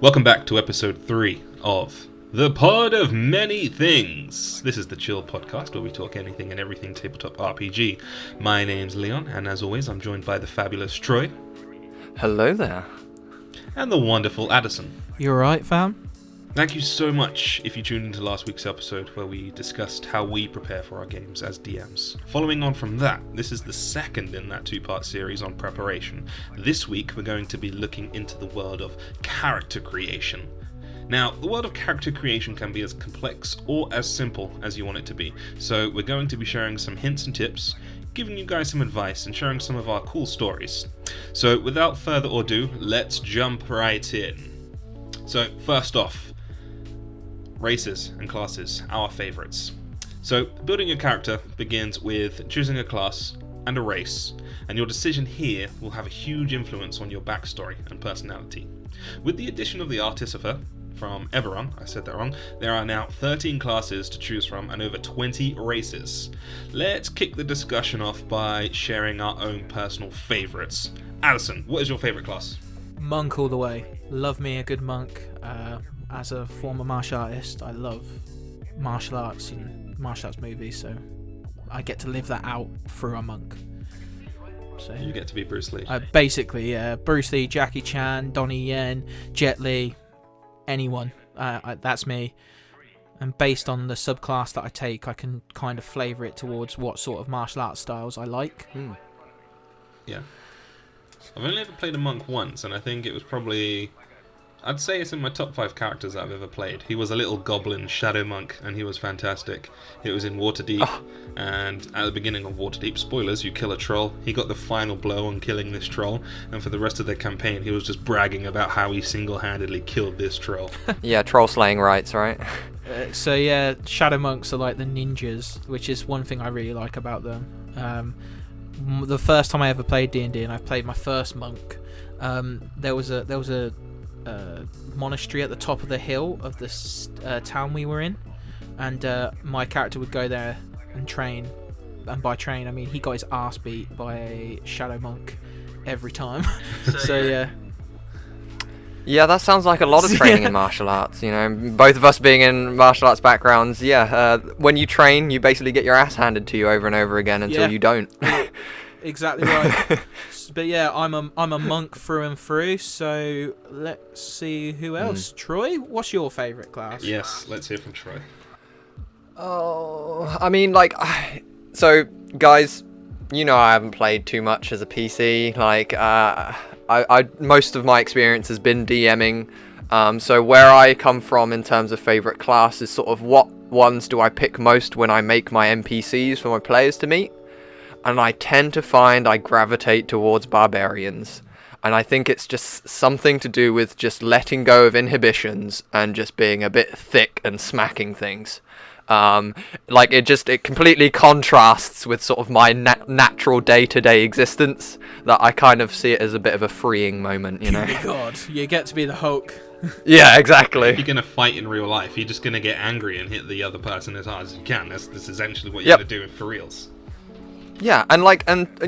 Welcome back to episode 3 of The Pod of Many Things. This is the Chill Podcast where we talk anything and everything tabletop RPG. My name's Leon, and as always, I'm joined by the fabulous Troy. Hello there. And the wonderful Addison. You alright, fam? Thank you so much if you tuned into last week's episode where we discussed how we prepare for our games as DMs. Following on from that, this is the second in that two-part series on preparation. This week we're going to be looking into the world of character creation. Now, the world of character creation can be as complex or as simple as you want it to be, so we're going to be sharing some hints and tips, giving you guys some advice, and sharing some of our cool stories. So without further ado, let's jump right in. So first off, races and classes, our favourites. So, building your character begins with choosing a class and a race, and your decision here will have a huge influence on your backstory and personality. With the addition of the Artificer from Everon, I said that wrong, there are now 13 classes to choose from and over 20 races. Let's kick the discussion off by sharing our own personal favourites. Addison, what is your favourite class? Monk all the way. Love me a good monk. As a former martial artist, I love martial arts and martial arts movies, so I get to live that out through a monk. So You get to be Bruce Lee. Basically, Bruce Lee, Jackie Chan, Donnie Yen, Jet Li, anyone. That's me. And based on the subclass that I take, I can kind of flavour it towards what sort of martial arts styles I like. Yeah. I've only ever played a monk once, and I think it was probably... I'd say it's in my top 5 characters I've ever played. He was a little goblin shadow monk, and he was fantastic. It was in Waterdeep, and at the beginning of Waterdeep, spoilers, you kill a troll. He got the final blow on killing this troll, and for the rest of the campaign, he was just bragging about how he single-handedly killed this troll. Yeah, troll slaying rights, right? So yeah, shadow monks are like the ninjas, which is one thing I really like about them. The first time I ever played D&D, and I played my first monk, there was a monastery at the top of the hill of this town we were in, and my character would go there and train, and by train I mean he got his ass beat by a shadow monk every time. So yeah, that sounds like a lot of training in martial arts, you know, both of us being in martial arts backgrounds. When you train, you basically get your ass handed to you over and over again until you don't. Exactly right. But yeah, I'm a monk through and through, so let's see who else. Troy, what's your favourite class? Yes, let's hear from Troy. Oh, I mean, so guys, you know I haven't played too much as a PC. I most of my experience has been DMing. So where I come from in terms of favourite class is sort of what ones do I pick most when I make my NPCs for my players to meet. And I tend to find I gravitate towards barbarians. And I think it's just something to do with just letting go of inhibitions and just being a bit thick and smacking things. It completely contrasts with sort of my natural day-to-day existence, that I kind of see it as a bit of a freeing moment, you know? Oh my god, you get to be the Hulk. Yeah, exactly. If you're going to fight in real life, you're just going to get angry and hit the other person as hard as you can. That's essentially what you're going to do for reals. Yeah, and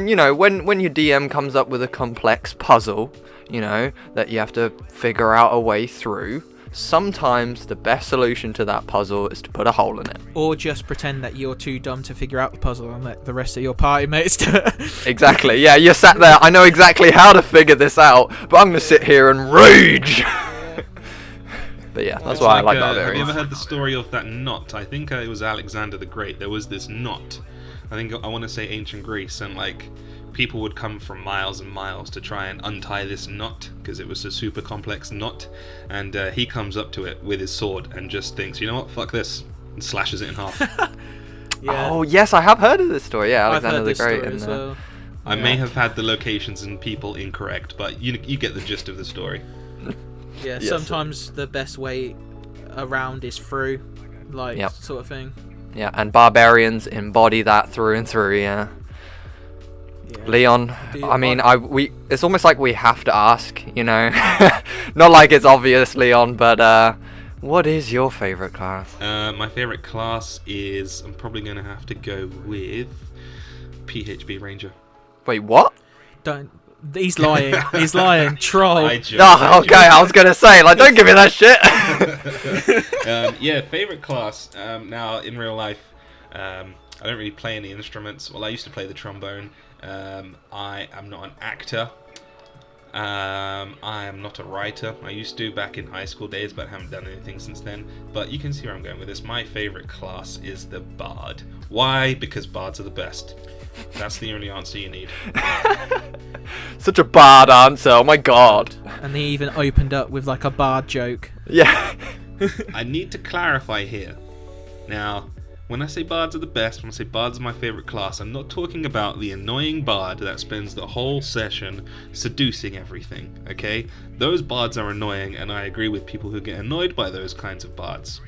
you know, when your DM comes up with a complex puzzle, you know, that you have to figure out a way through, sometimes the best solution to that puzzle is to put a hole in it. Or just pretend that you're too dumb to figure out the puzzle and let the rest of your party mates do it. Exactly, yeah, you're sat there, I know exactly how to figure this out, but I'm going to sit here and rage! But yeah, that's why I like barbarians. Have you ever heard the story of that knot? I think it was Alexander the Great. There was this knot. I want to say ancient Greece, and people would come from miles and miles to try and untie this knot because it was a super complex knot, and he comes up to it with his sword and just thinks, you know what, fuck this, and slashes it in half. Yeah. Oh yes, I have heard of this story. Yeah, Alexander the Great. As well. I may have had the locations and people incorrect, but you get the gist of the story. Yeah, Yes. Sometimes the best way around is through, sort of thing. Yeah, and barbarians embody that through and through, yeah. Leon, it's almost like we have to ask, you know. Not like it's obvious, Leon, but what is your favourite class? My favourite class is, I'm probably going to have to go with PHB Ranger. Wait, what? Don't He's lying. He's lying. Troll. Oh, okay. I was gonna say, like, don't give me that shit. Yeah, favorite class. Now in real life, I don't really play any instruments. Well, I used to play the trombone. I am not an actor. I am not a writer. I used to back in high school days, but haven't done anything since then. But you can see where I'm going with this. My favorite class is the bard. Why? Because bards are the best. That's the only answer you need. Such a bad answer. Oh my god. And they even opened up with like a bard joke. Yeah. I need to clarify here. Now, when I say bards are the best, when I say bards are my favourite class, I'm not talking about the annoying bard that spends the whole session seducing everything, okay? Those bards are annoying, and I agree with people who get annoyed by those kinds of bards.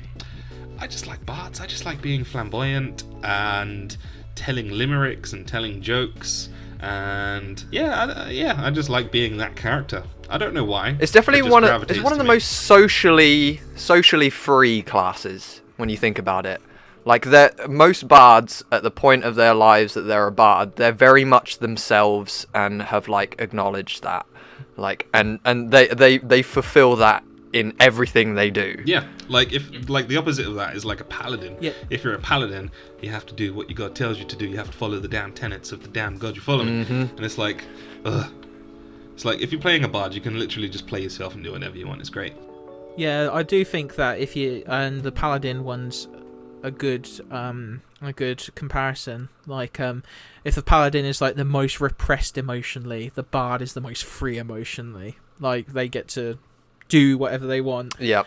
I just like bards. I just like being flamboyant and telling limericks and telling jokes, and I just like being that character. I don't know why. It's definitely one of the most socially free classes when you think about it. Like, most bards, at the point of their lives that they're a bard, they're very much themselves and have, like, acknowledged that. Like, and they fulfill that in everything they do. Yeah, like the opposite of that is like a paladin. Yeah. If you're a paladin, you have to do what your god tells you to do. You have to follow the damn tenets of the damn god you're following. Mm-hmm. And it's like, ugh. It's like, if you're playing a bard, you can literally just play yourself and do whatever you want. It's great. Yeah, I do think that and the paladin one's a good comparison. Like, if the paladin is like the most repressed emotionally, the bard is the most free emotionally. Like, they get to do whatever they want. Yep.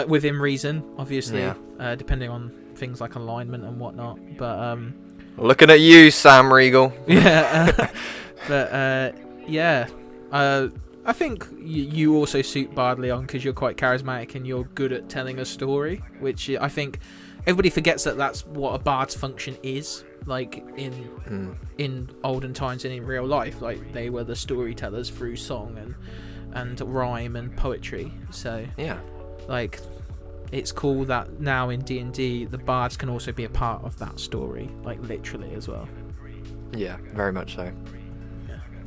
Within reason, obviously. Yeah. Depending on things like alignment and whatnot. But looking at you, Sam Riegel. yeah. But yeah. I think you also suit Bard Leon because you're quite charismatic and you're good at telling a story, which I think everybody forgets that that's what a bard's function is. Like in olden times and in real life, like they were the storytellers through song and rhyme and poetry. So yeah, like it's cool that now in D&D the bards can also be a part of that story, like literally as well. Yeah, very much so.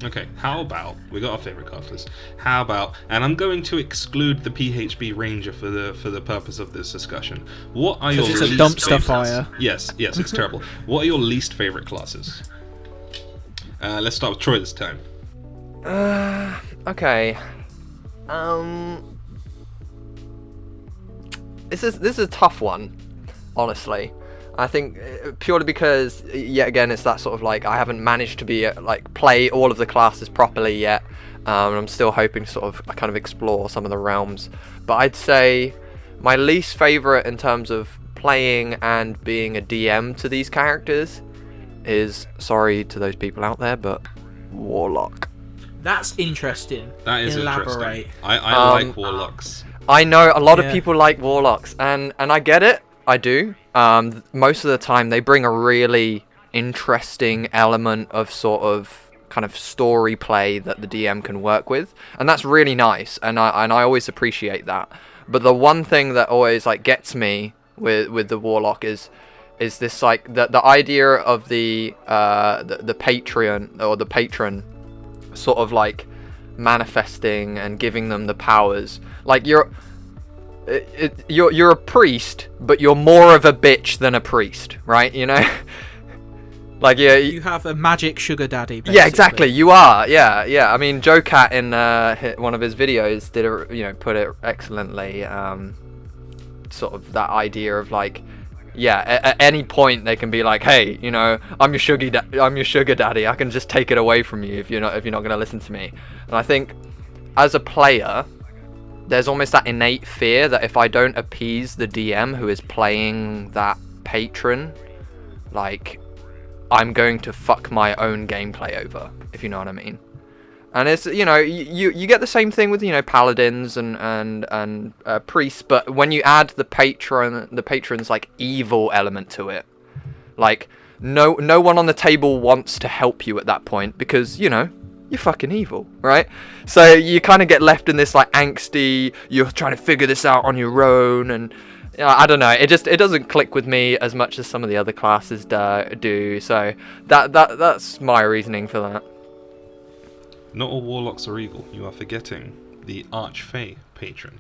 Okay, how about, we got our favourite classes, how about, and I'm going to exclude the PHB Ranger for the purpose of this discussion. What are your it's a least dumpster favourite fire. Yes, it's terrible. What are your least favourite classes? Let's start with Troy this time. Okay. This is a tough one, honestly. I think purely because, yet again, it's that sort of like I haven't managed to be play all of the classes properly yet. And I'm still hoping to sort of kind of explore some of the realms. But I'd say my least favourite in terms of playing and being a DM to these characters is, sorry to those people out there, but Warlock. That's interesting. That is Elaborate. interesting. I like Warlocks. I know a lot of people like Warlocks, and I get it. I do. Most of the time they bring a really interesting element of sort of kind of story play that the DM can work with, and that's really nice, and I always appreciate that. But the one thing that always like gets me with the Warlock is this like the idea of the patron or the patron sort of like manifesting and giving them the powers. Like you're a priest, but you're more of a bitch than a priest, right? You know, like you have a magic sugar daddy. Basically. Yeah, exactly. You are. Yeah. I mean, Joe Cat in one of his videos put it excellently. Sort of that idea of like, yeah, at any point they can be like, hey, I'm your sugar daddy. I can just take it away from you if you're not going to listen to me. And I think as a player, there's almost that innate fear that if I don't appease the DM who is playing that patron, like, I'm going to fuck my own gameplay over, if you know what I mean. And it's, you get the same thing with, paladins and priests, but when you add the patron's, like, evil element to it, like, no one on the table wants to help you at that point because, you're fucking evil, right? So you kind of get left in this like angsty, you're trying to figure this out on your own, and I don't know, it doesn't click with me as much as some of the other classes do. So that's my reasoning for that. Not all warlocks are evil. You are forgetting the Archfey patron.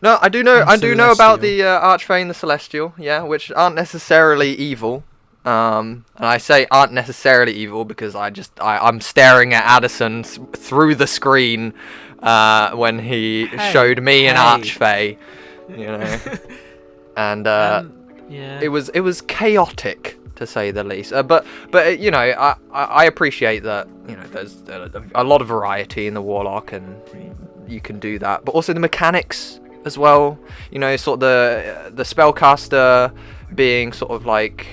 No, I do know. And I do know about Celestial. the Archfey and the Celestial. Yeah, which aren't necessarily evil. And I say aren't necessarily evil because I'm staring at Addison through the screen when he showed me an Archfey. You know, and yeah. it was chaotic, to say the least. But you know, I appreciate that, you know, there's a lot of variety in the Warlock, and you can do that. But also the mechanics as well. You know, sort of the spellcaster being sort of like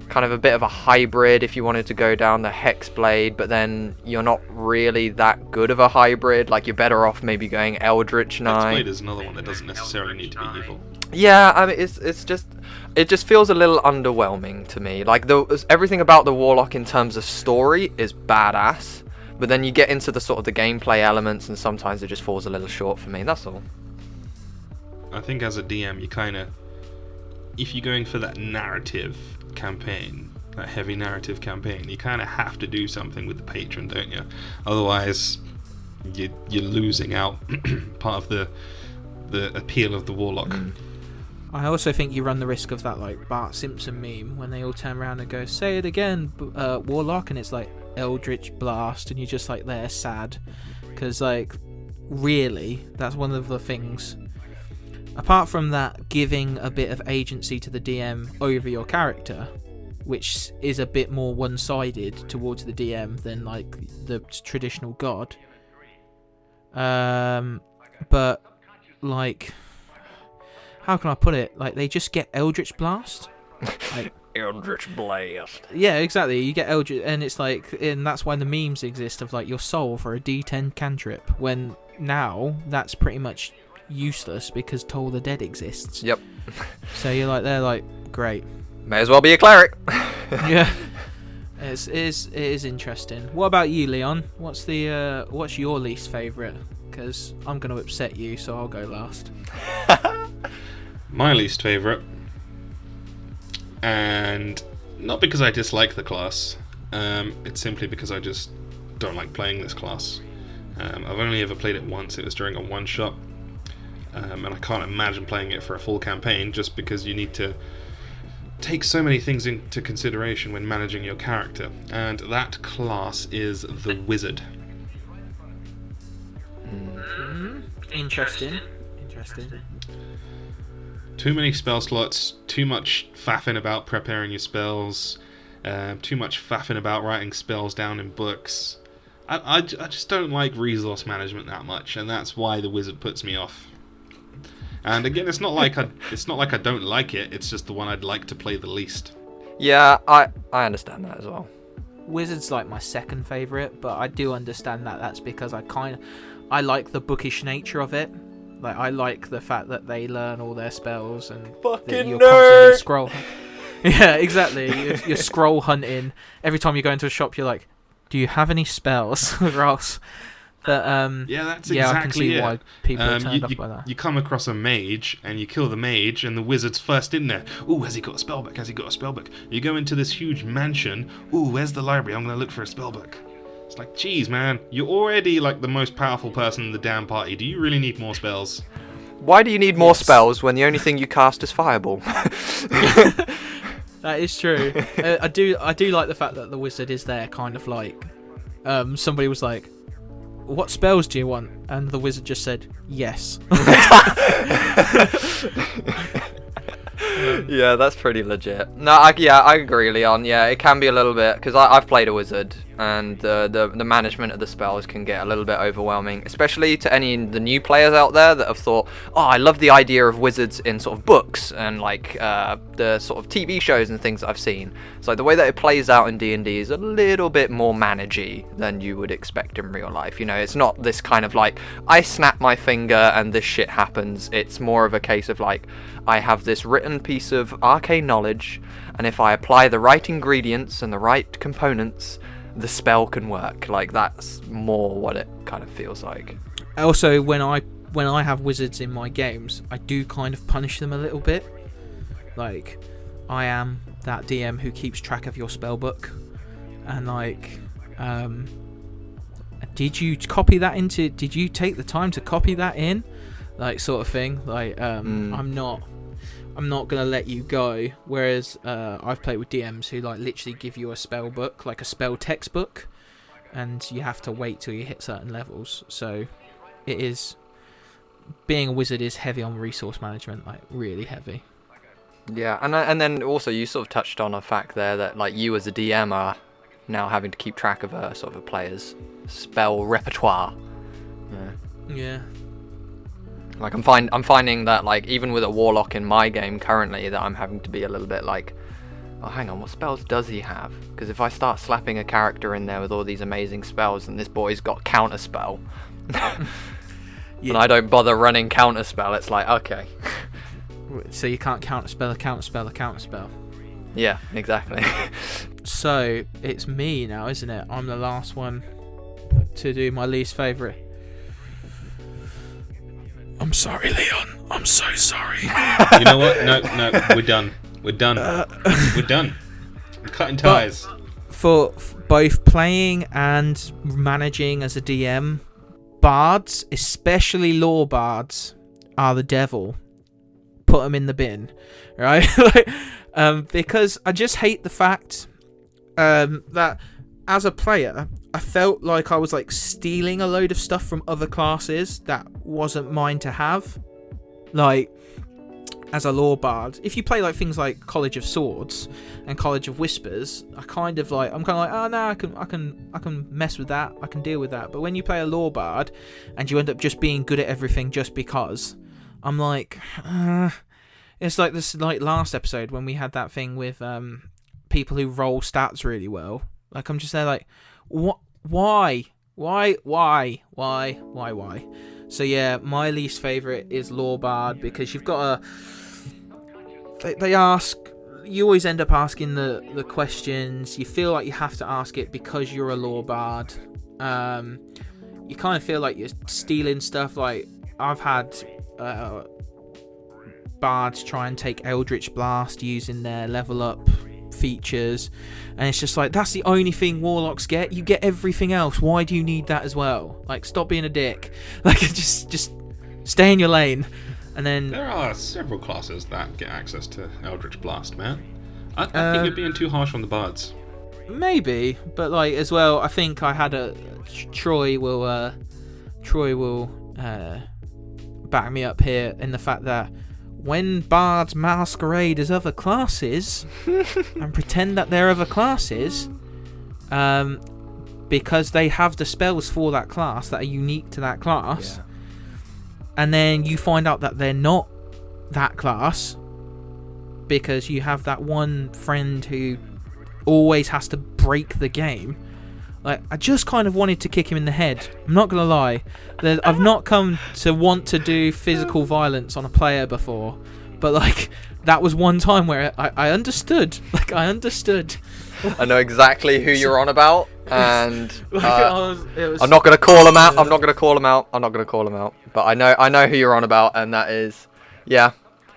kind of a bit of a hybrid if you wanted to go down the Hexblade, but then you're not really that good of a hybrid. Like, you're better off maybe going Eldritch Knight. Hexblade is another one that doesn't necessarily need to be evil. Yeah, I mean, it just feels a little underwhelming to me. Like, everything about the Warlock in terms of story is badass, but then you get into the sort of the gameplay elements, and sometimes it just falls a little short for me. That's all. I think as a DM, you kind of, if you're going for that narrative campaign, that heavy narrative campaign, you kind of have to do something with the patron, don't you? Otherwise, you're losing out part of the appeal of the Warlock. I also think you run the risk of that, like, Bart Simpson meme when they all turn around and go, "Say it again, Warlock," and it's like Eldritch Blast, and you're just like there sad, because like really that's one of the things. Apart from that, giving a bit of agency to the DM over your character, which is a bit more one-sided towards the DM than like the traditional god. But like, how can I put it? Like, they just get Eldritch Blast. Like, Eldritch Blast. yeah, exactly. You get Eldritch, and it's like, and that's why the memes exist of like your soul for a D10 cantrip. When now that's pretty much useless because Toll the Dead exists. Yep. So you're like, they're like, great. May as well be a cleric. Yeah. It is interesting. What about you, Leon? What's your least favourite? Because I'm going to upset you, so I'll go last. My least favourite, and not because I dislike the class, it's simply because I just don't like playing this class. I've only ever played it once. It was during a one-shot, and I can't imagine playing it for a full campaign, just because you need to take so many things into consideration when managing your character, and that class is the Wizard. Interesting. Too many spell slots, too much faffing about preparing your spells, too much faffing about writing spells down in books. I just don't like resource management that much, and that's why the Wizard puts me off. And again, it's not like I don't like it. It's just the one I'd like to play the least. Yeah, I understand that as well. Wizard's like my second favourite, but I do understand that. That's because I like the bookish nature of it. Like, I like the fact that they learn all their spells and that you're constantly scroll. Yeah, exactly. You're scroll hunting. Every time you go into a shop, you're like, "Do you have any spells, Ross?" But yeah, that's yeah, exactly I can see it. why people are turned off by that. You come across a mage and you kill the mage, and the Wizard's first in there. Ooh, has he got a spellbook? Has he got a spellbook? You go into this huge mansion. Ooh, where's the library? I'm gonna look for a spellbook. It's like, geez, man, you're already like the most powerful person in the damn party. Do you really need more spells? Why do you need more spells when the only thing you cast is Fireball? That is true. I do like the fact that the Wizard is there, kind of like, somebody was like, "What spells do you want?" And the Wizard just said, "Yes." Yeah, that's pretty legit. No, I agree, Leon. Yeah, it can be a little bit, because I've played a Wizard, and the management of the spells can get a little bit overwhelming, especially to any of the new players out there that have thought, "Oh, I love the idea of wizards in sort of books and like the sort of TV shows and things that I've seen." So the way that it plays out in D&D is a little bit more managey than you would expect in real life. You know, it's not this kind of like, I snap my finger and this shit happens. It's more of a case of like, I have this written piece of arcane knowledge, and if I apply the right ingredients and the right components, the spell can work. Like, that's more what it kind of feels like. Also, when I have wizards in my games, I do kind of punish them a little bit. Like, I am that DM who keeps track of your spell book, and like, did you copy that into? Did you take the time to copy that in? Like, sort of thing. Like, I'm not gonna let you go. Whereas I've played with DMs who like literally give you a spell book, like a spell textbook, and you have to wait till you hit certain levels. So it is, being a wizard is heavy on resource management, like really heavy. Yeah, and then also you sort of touched on a fact there that like you as a DM are now having to keep track of a sort of a player's spell repertoire. Yeah. Like I'm finding that like even with a warlock in my game currently, that I'm having to be a little bit like, oh hang on, what spells does he have? Because if I start slapping a character in there with all these amazing spells, and this boy's got counter spell, and I don't bother running counter spell, it's like, okay. So you can't counter spell a counter spell a counter spell. Yeah, exactly. So it's me now, isn't it? I'm the last one to do my least favourite. I'm sorry, Leon. I'm so sorry. You know what? No, we're done. We're done. We're done. We're cutting ties. For both playing and managing as a DM, bards, especially lore bards, are the devil. Put them in the bin, right? Because I just hate the fact that as a player, I felt like I was like stealing a load of stuff from other classes that wasn't mine to have. Like, as a lore bard, if you play like things like College of Swords and College of Whispers, I'm kind of like, oh no, I can mess with that, I can deal with that. But when you play a lore bard and you end up just being good at everything just because, I'm like, it's like this, like last episode when we had that thing with people who roll stats really well. Like, I'm just there like, what? Why? So yeah, my least favourite is Lore Bard, because you've got they ask, you always end up asking the questions. You feel like you have to ask it because you're a Lore Bard. You kind of feel like you're stealing stuff. Like, I've had bards try and take Eldritch Blast using their level up features, and it's just like, that's the only thing warlocks get. You get everything else. Why do you need that as well? Like, stop being a dick. Like, just stay in your lane. And then there are several classes that get access to Eldritch Blast, man. I think you're being too harsh on the bards. Maybe, but like as well, I think I had Troy will back me up here in the fact that when bards masquerade as other classes and pretend that they're other classes, because they have the spells for that class that are unique to that class, and then you find out that they're not that class because you have that one friend who always has to break the game. Like, I just kind of wanted to kick him in the head. I'm not gonna lie. I've not come to want to do physical violence on a player before, but like, that was one time where I understood. Like, I understood. I know exactly who you're on about, and like, I'm not gonna call him out. I'm not gonna call him out. But I know who you're on about, and that is, yeah.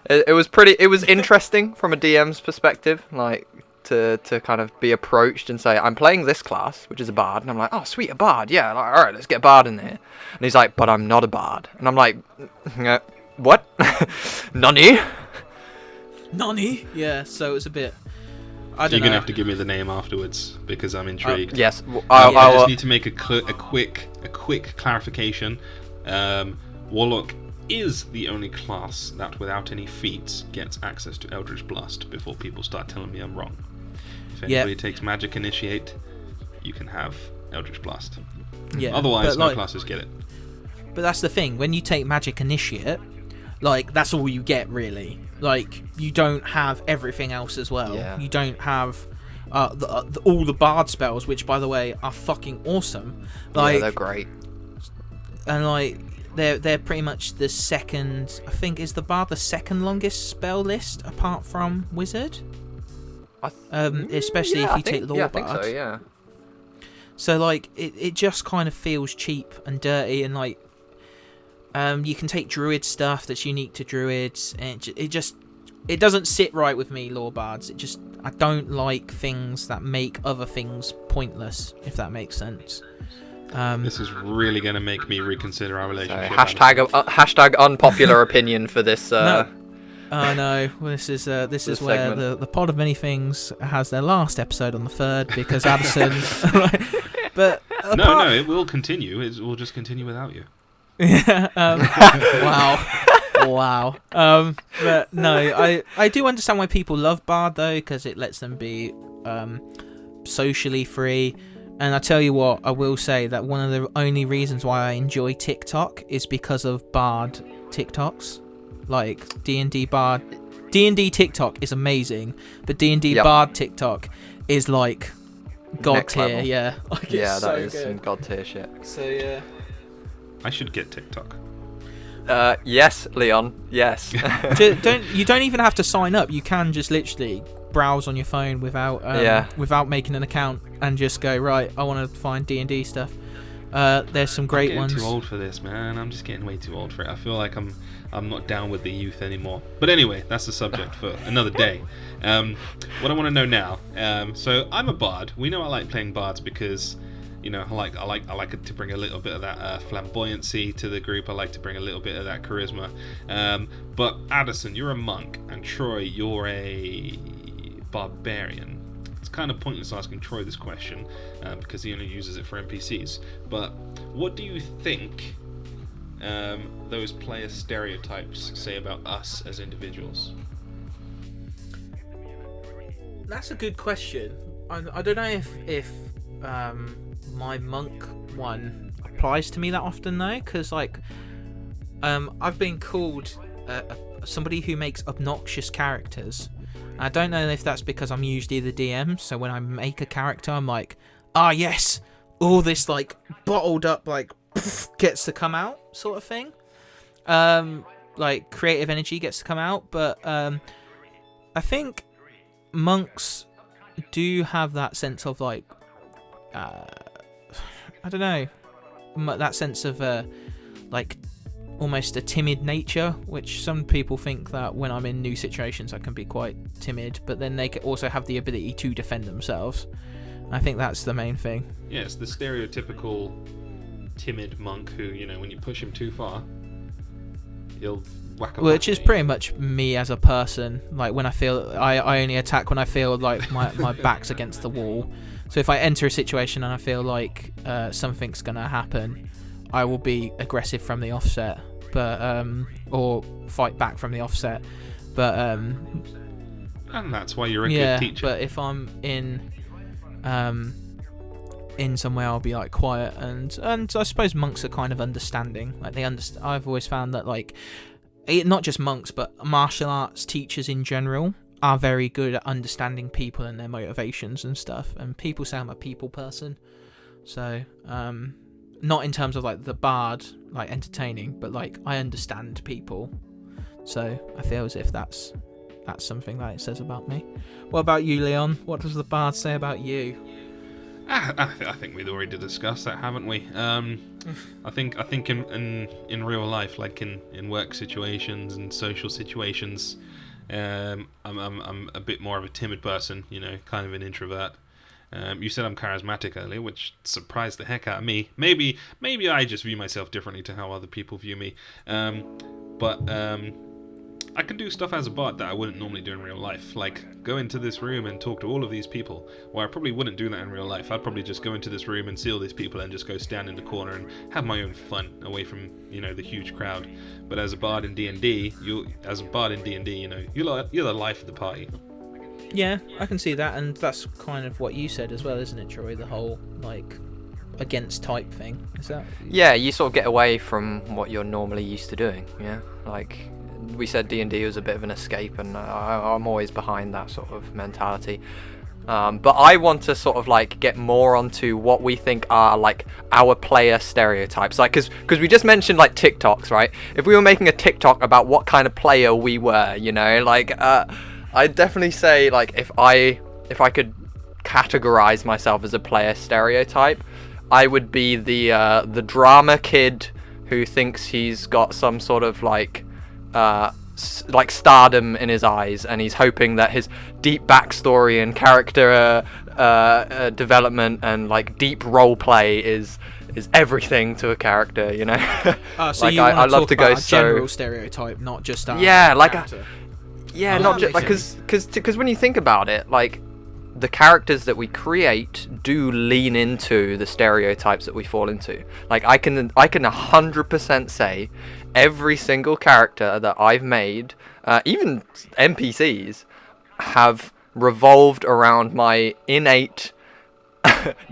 It was interesting from a DM's perspective, like, to kind of be approached and say, I'm playing this class, which is a bard, and I'm like, oh sweet, a bard, yeah, like, alright, let's get a bard in there. And he's like, but I'm not a bard. And I'm like, what? Nani? Yeah, so it's a bit, You're gonna have to give me the name afterwards because I'm intrigued. Yes, I just need to make a quick clarification. Warlock is the only class that, without any feats, gets access to Eldritch Blast before people start telling me I'm wrong. If anybody takes Magic Initiate, you can have Eldritch Blast. Yeah. Otherwise, no classes get it. But that's the thing. When you take Magic Initiate, like, that's all you get, really. Like, you don't have everything else as well. Yeah. You don't have all the bard spells, which, by the way, are fucking awesome. Like, yeah, they're great. And like, they're pretty much the second. I think, is the bard the second longest spell list apart from wizard? Especially if you take lore bard. I think so, yeah. So like, it just kind of feels cheap and dirty, and like, you can take druid stuff that's unique to druids, and it doesn't sit right with me, lore bards. I don't like things that make other things pointless, if that makes sense. This is really going to make me reconsider our So relationship. hashtag unpopular opinion for this. No. Oh no! Well, this is where segment. the pod of many things has their last episode on the 3rd because Addison. But No, it will continue. It will just continue without you. Yeah. Wow. But no, I do understand why people love Bard though, because it lets them be socially free. And I tell you what, I will say that one of the only reasons why I enjoy TikTok is because of Bard TikToks. Like D&D Bard, D&D TikTok is amazing, but D&D Bard TikTok is like god Next tier. level. Yeah, like, Yeah, it's that so is good. some god tier shit. So yeah. I should get TikTok. Yes, Leon. Yes. You don't even have to sign up. You can just literally browse on your phone without making an account and just go, right, I want to find D&D stuff. There's some great ones. I'm getting too old for this, man. I'm just getting way too old for it. I feel like I'm not down with the youth anymore. But anyway, that's a subject for another day. What I want to know now. So I'm a bard. We know I like playing bards because, you know, I like it to bring a little bit of that flamboyancy to the group. I like to bring a little bit of that charisma. But Addison, you're a monk, and Troy, you're a barbarian. It's kind of pointless asking Troy this question because he only uses it for NPCs. But what do you think those player stereotypes say about us as individuals? That's a good question. I don't know if my monk one applies to me that often though, because like I've been called somebody who makes obnoxious characters. I don't know if that's because I'm usually the DM, so when I make a character I'm like, yes, all this like bottled up like gets to come out sort of thing. Like creative energy gets to come out, but I think monks do have that sense of like I don't know, that sense of like almost a timid nature, which some people think that when I'm in new situations I can be quite timid, but then they can also have the ability to defend themselves. I think that's the main thing. Yeah, it's the stereotypical timid monk who, you know, when you push him too far, he'll whack a Which is pretty much me as a person. Like when I feel I only attack when I feel like my back's against the wall. So if I enter a situation and I feel like something's gonna happen, I will be aggressive from the offset, but or fight back from the offset. But and that's why you're a good teacher. But if I'm in somewhere, I'll be like quiet, and I suppose monks are kind of understanding. Like they understand. I've always found that like not just monks, but martial arts teachers in general are very good at understanding people and their motivations and stuff. And people say I'm a people person, so not in terms of like the bard like entertaining, but like I understand people. So I feel as if that's something that it says about me. What about you, Leon? What does the bard say about you? I think we've already discussed that, haven't we? I think in real life, like in work situations and social situations, I'm a bit more of a timid person, you know, kind of an introvert. You said I'm charismatic earlier, which surprised the heck out of me. Maybe I just view myself differently to how other people view me. But I can do stuff as a bard that I wouldn't normally do in real life, like go into this room and talk to all of these people. Well, I probably wouldn't do that in real life. I'd probably just go into this room and see all these people and just go stand in the corner and have my own fun away from, you know, the huge crowd. But as a bard in D&D, you know, you're the life of the party. Yeah, I can see that, and that's kind of what you said as well, isn't it, Troy? The whole like against type thing. Is that? Yeah, you sort of get away from what you're normally used to doing. Yeah, like we said, D&D was a bit of an escape, and I'm always behind that sort of mentality. But I want to sort of like get more onto what we think are like our player stereotypes, like because we just mentioned like TikToks, right? If we were making a TikTok about what kind of player we were, you know, like I'd definitely say like if I could categorize myself as a player stereotype, I would be the drama kid who thinks he's got some sort of like stardom in his eyes, and he's hoping that his deep backstory and character development and like deep role play is is everything to a character, you know. So like you I love talk to go about a so general stereotype, not just our Yeah, like character. yeah, Oh, not that just like makes because when you think about it, like the characters that we create do lean into the stereotypes that we fall into. Like I can 100% say every single character that I've made, even NPCs, have revolved around my innate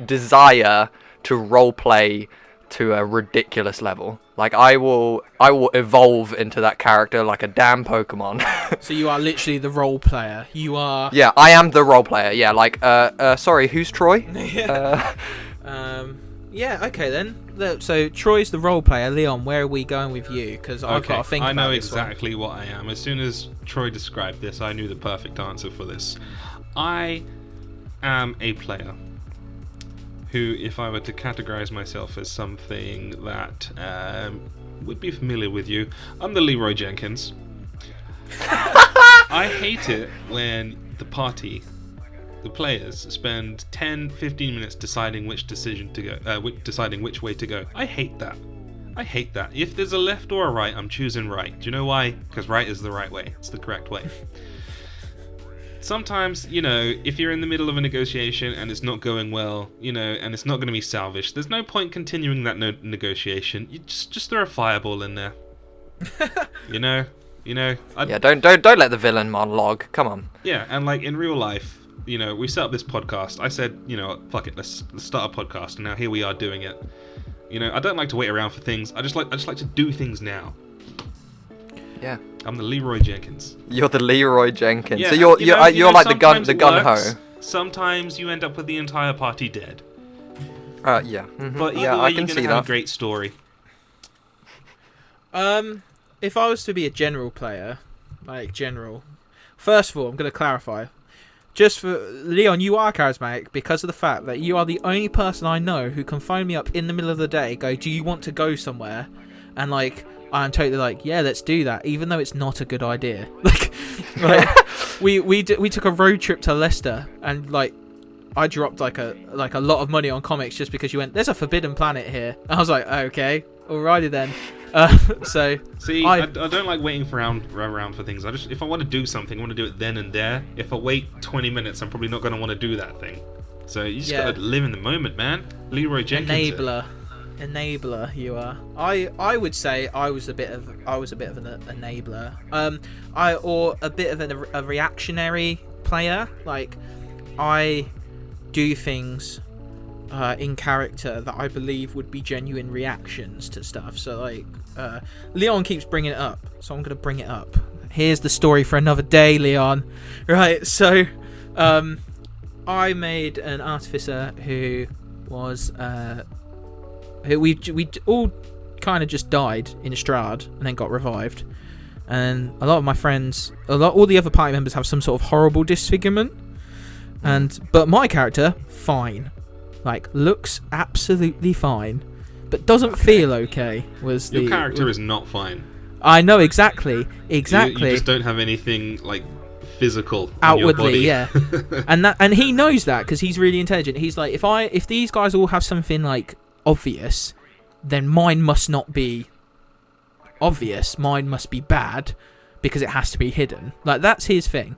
desire to roleplay to a ridiculous level. Like I will evolve into that character like a damn Pokemon. So you are literally the role player. You are. Yeah, I am the role player. Yeah, like sorry, who's Troy? Yeah. Okay then. So Troy's the role player. Leon, where are we going with you? Because I've got to think about I know this exactly what I am. As soon as Troy described this, I knew the perfect answer for this. I am a player who, if I were to categorize myself as something that would be familiar with you, I'm the Leroy Jenkins. I hate it when the players, spend 10-15 minutes deciding which decision to go, deciding which way to go. I hate that. If there's a left or a right, I'm choosing right. Do you know why? Because right is the right way. It's the correct way. Sometimes, if you're in the middle of a negotiation and it's not going well, and it's not going to be salvaged, there's no point continuing that negotiation. You just throw a fireball in there. Yeah, don't let the villain monologue. Come on. Yeah, and like in real life, we set up this podcast. I said, fuck it, let's start a podcast, and now here we are doing it. I don't like to wait around for things. I just like to do things now. Yeah. I'm the Leroy Jenkins. You're the Leroy Jenkins. Yeah, so you're like the gun ho. Sometimes you end up with the entire party dead. Yeah. Mm-hmm. But yeah, I can see that. A great story. If I was to be a general player, first of all, I'm going to clarify. Just for Leon, you are charismatic because of the fact that you are the only person I know who can phone me up in the middle of the day, go, do you want to go somewhere? And I'm totally like, yeah, let's do that, even though it's not a good idea. We took a road trip to Leicester, and I dropped like a lot of money on comics just because you went, there's a forbidden planet here. I was like, okay, alrighty then. See, I don't like waiting around for things. If I want to do something, I want to do it then and there. If I wait 20 minutes, I'm probably not going to want to do that thing. So you just got to live in the moment, man. Leroy Jenkins. Enabler, you are. I would say I was a bit of an enabler. Or a bit of a reactionary player. Like I do things in character that I believe would be genuine reactions to stuff. So Leon keeps bringing it up, so I'm gonna bring it up. Here's the story for another day, Leon. Right, so I made an artificer who was who we all kind of just died in Strahd and then got revived, and a lot of my friends, all the other party members have some sort of horrible disfigurement, but my character, fine, looks absolutely fine, but doesn't feel okay. Your character is not fine. I know exactly. You just don't have anything physical outwardly, on your body. Yeah. and he knows that because he's really intelligent. He's like, if these guys all have something obvious, then mine must not be obvious. Mine must be bad because it has to be hidden. That's his thing.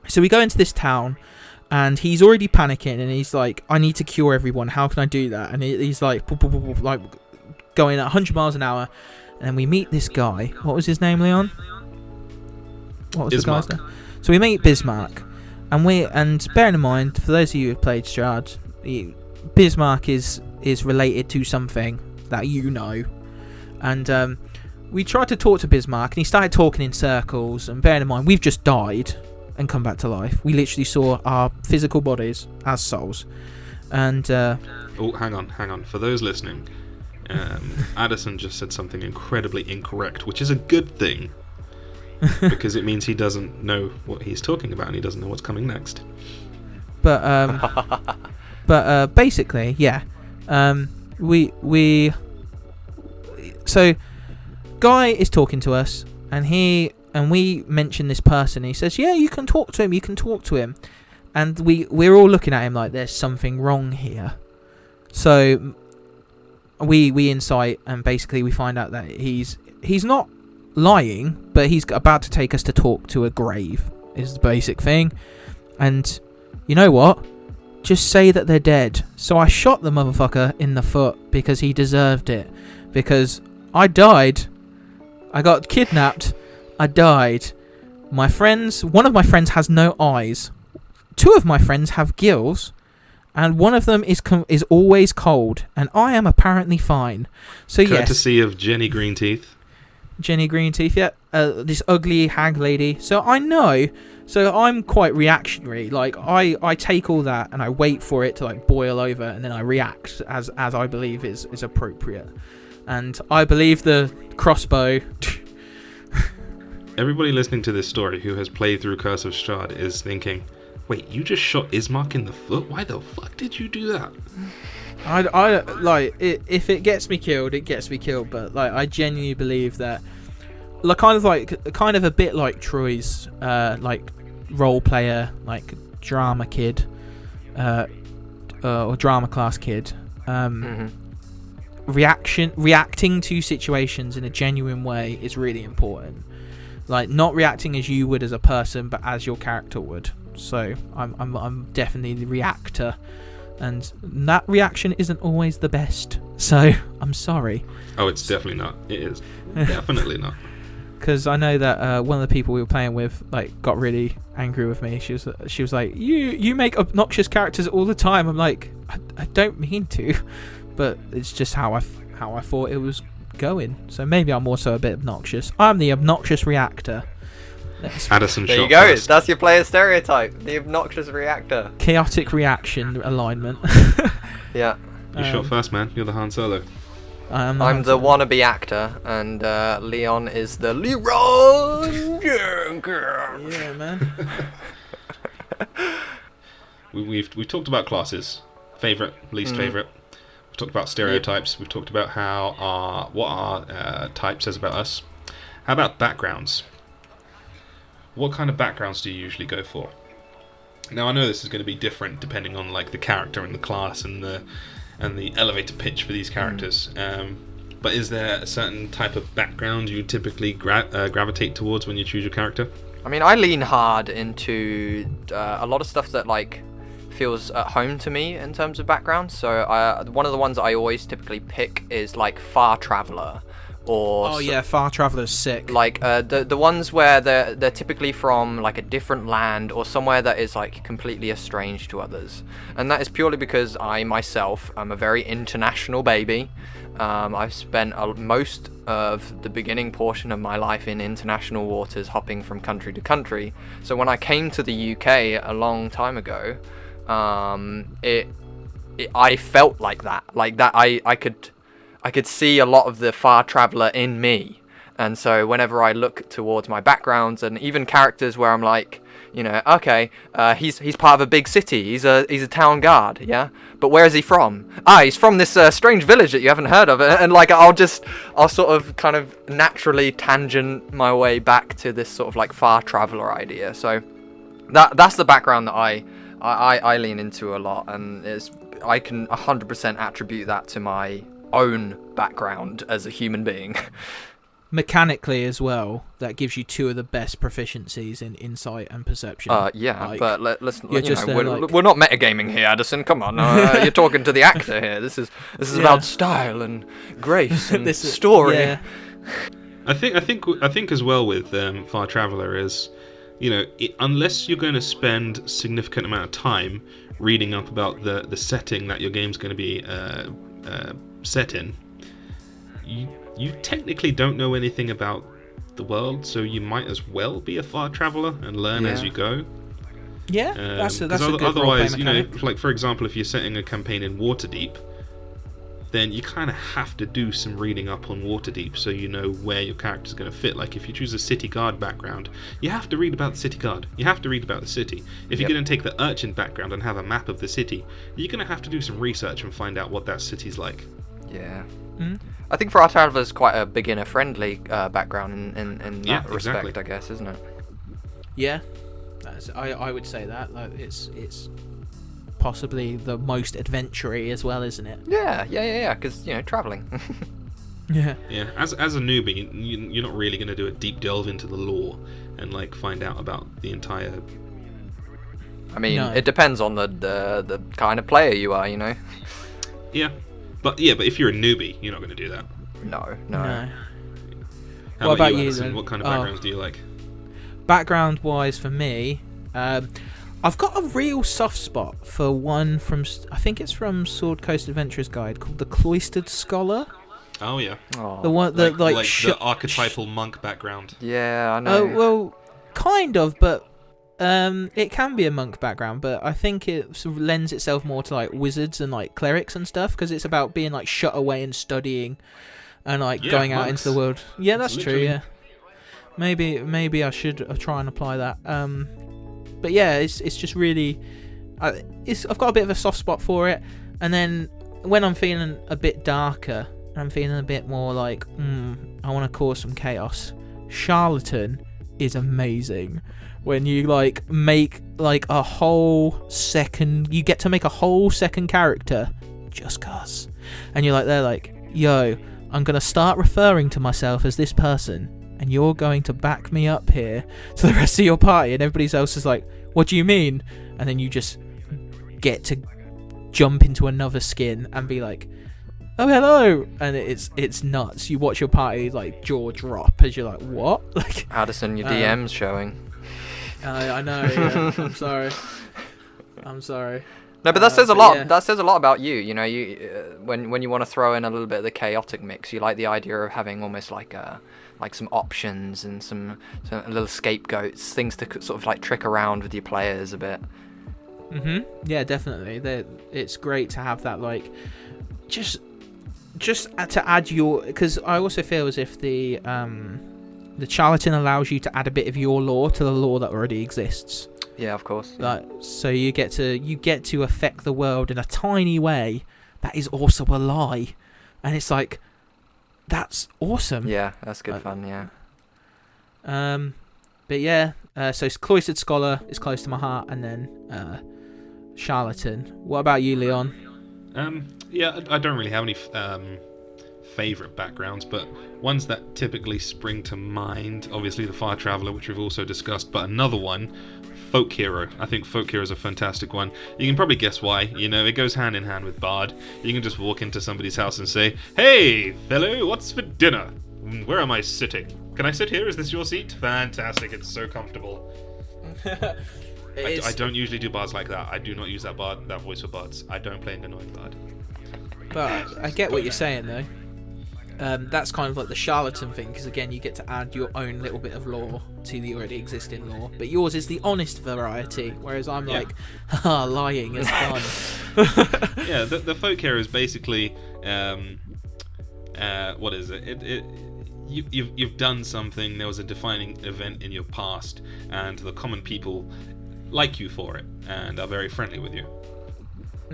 So we go into this town, and he's already panicking, and he's like, I need to cure everyone. How can I do that? And he's like going at 100 miles an hour. And then we meet this guy. What was his name, Leon? What was Bismarck. The guy's name? So we meet Bismarck, and bearing in mind, for those of you who've played Strahd, Bismarck is related to something that you know, and we tried to talk to Bismarck, and he started talking in circles. And bearing in mind, we've just died and come back to life. We literally saw our physical bodies as souls, and oh, hang on. For those listening, Addison just said something incredibly incorrect, which is a good thing. Because it means he doesn't know what he's talking about and he doesn't know what's coming next. But basically, yeah. So guy is talking to us, and we mention this person. He says, "Yeah, you can talk to him." And we're all looking at him like there's something wrong here. So we insight, and basically we find out that he's not lying, but he's about to take us to talk to a grave, is the basic thing. And you know what? Just say that they're dead. So I shot the motherfucker in the foot because he deserved it. Because I died. I got kidnapped. I died. One of my friends has no eyes. 2 of my friends have gills. And one of them is always cold. And I am apparently fine. So Courtesy of Jenny Greenteeth. Jenny Greenteeth, yeah. This ugly hag lady. So I know. So I'm quite reactionary. Like I take all that and I wait for it to like boil over, and then I react as I believe is appropriate. And I believe the crossbow. Everybody listening to this story who has played through Curse of Strahd is thinking, wait, you just shot Ismark in the foot? Why the fuck did you do that? I like it, if it gets me killed, it gets me killed. But like I genuinely believe that, like kind of a bit like Troy's like role player, like drama kid, or drama class kid. Reacting to situations in a genuine way is really important. Like not reacting as you would as a person, but as your character would. So I'm definitely the reactor, and that reaction isn't always the best. So I'm sorry. Oh, it's definitely not. It is definitely not. Because I know that one of the people we were playing with like got really angry with me. She was like, you make obnoxious characters all the time. I'm like, I don't mean to, but it's just how I thought it was going. So maybe I'm also a bit obnoxious. I'm the obnoxious reactor. Addison there shot you go. first. That's your player stereotype. The obnoxious reactor. Chaotic reaction alignment. Yeah. You shot first, man. You're the Han Solo. I'm the wannabe actor, and Leon is the Leron. Yeah, man. We've talked about classes, favorite, least favorite. We've talked about stereotypes. We've talked about what our type says about us. How about backgrounds? What kind of backgrounds do you usually go for? Now I know this is going to be different depending on like the character and the class and the elevator pitch for these characters. But is there a certain type of background you typically gravitate towards when you choose your character? I mean, I lean hard into a lot of stuff that like feels at home to me in terms of background. So one of the ones I always typically pick is like Far Traveler. Or Far Traveler's sick. Like the ones where they're typically from like a different land or somewhere that is like completely estranged to others, and that is purely because I myself am a very international baby. I've spent most of the beginning portion of my life in international waters, hopping from country to country. So when I came to the UK a long time ago, I felt like that. I could see a lot of the Far Traveler in me. And so whenever I look towards my backgrounds and even characters where I'm like, you know, okay, he's part of a big city. He's a town guard, yeah? But where is he from? He's from this strange village that you haven't heard of. And like I'll sort of kind of naturally tangent my way back to this sort of like Far Traveler idea. So that's the background that I lean into a lot, and I can 100% attribute that to my own background as a human being. Mechanically as well, that gives you 2 of the best proficiencies in insight and perception. Yeah, like, but let's we're not metagaming here, Addison. Come on, you're talking to the actor here. This is about style and grace and story. Yeah. I think as well with Far Traveler is, you know, unless you're going to spend significant amount of time reading up about the setting that your game's going to be set in, you technically don't know anything about the world, so you might as well be a Far Traveler and learn as you go. Yeah, that's a good otherwise, you know, mechanic. like for example, if you're setting a campaign in Waterdeep, then you kind of have to do some reading up on Waterdeep so you know where your character's going to fit. Like if you choose a city guard background, you have to read about the city guard. You have to read about the city. If you're going to take the urchin background and have a map of the city, you're going to have to do some research and find out what that city's like. Yeah. I think Far Traveler is quite a beginner-friendly background in that respect, exactly. I guess, isn't it? Yeah, I would say that. Like it's possibly the most adventure-y as well, isn't it? Yeah. Because traveling. Yeah. Yeah, as a newbie, you're not really going to do a deep delve into the lore and like find out about the entire. I mean, it depends on the kind of player you are, Yeah, but if you're a newbie, you're not going to do that. No. How What about you, Addison? then? What kind of backgrounds do you like? Background-wise, for me, I've got a real soft spot for one from, I think it's from Sword Coast Adventurers Guide, called the Cloistered Scholar. Oh yeah, The one that the archetypal monk background. Yeah, I know. Oh well, kind of, but it can be a monk background, but I think it sort of lends itself more to like wizards and like clerics and stuff, because it's about being like shut away and studying and like going out into the world. Yeah, that's true. Yeah, maybe I should try and apply that. But yeah, it's just really, I've got a bit of a soft spot for it, and then when I'm feeling a bit darker, and I'm feeling a bit more like, I want to cause some chaos, Charlatan is amazing. When you like make like a whole second, you get to make a whole second character just cause, and you're like, they're like, yo, I'm gonna start referring to myself as this person, and you're going to back me up here to the rest of your party, and everybody else is like, what do you mean? And then you just get to jump into another skin and be like, oh hello, and it's nuts. You watch your party like jaw drop as you're like, what? Like, Addison, your DM's showing. I know. Yeah. I'm sorry. No, but that says a lot. Yeah. That says a lot about you. You when you want to throw in a little bit of the chaotic mix, you like the idea of having almost like some options and some little scapegoats, things to sort of like trick around with your players a bit. Yeah, definitely. It's great to have that, like, just to add your, because I also feel as if the charlatan allows you to add a bit of your lore to the lore that already exists. Yeah, of course. Like, so you get to affect the world in a tiny way that is also a lie, and it's like, that's awesome. Yeah, that's good fun. Yeah. But yeah, so Cloistered Scholar is close to my heart, and then Charlatan. What about you, Leon? Yeah, I don't really have any favourite backgrounds, but ones that typically spring to mind, obviously the Fire Traveller, which we've also discussed, but another one, Folk Hero. I think Folk Hero is a fantastic one. You can probably guess why. It goes hand in hand with Bard. You can just walk into somebody's house and say, hey, fellow, what's for dinner? Where am I sitting? Can I sit here? Is this your seat? Fantastic, it's so comfortable. I don't usually do bards like that. I do not use that voice for bards. I don't play an annoying bard. But I get what you're saying, though. That's kind of like the charlatan thing, because again, you get to add your own little bit of lore to the already existing lore. But yours is the honest variety, whereas I'm like, haha, lying is fun. Yeah, the folk hero is basically, what is it? You've done something. There was a defining event in your past, and the common people like you for it and are very friendly with you.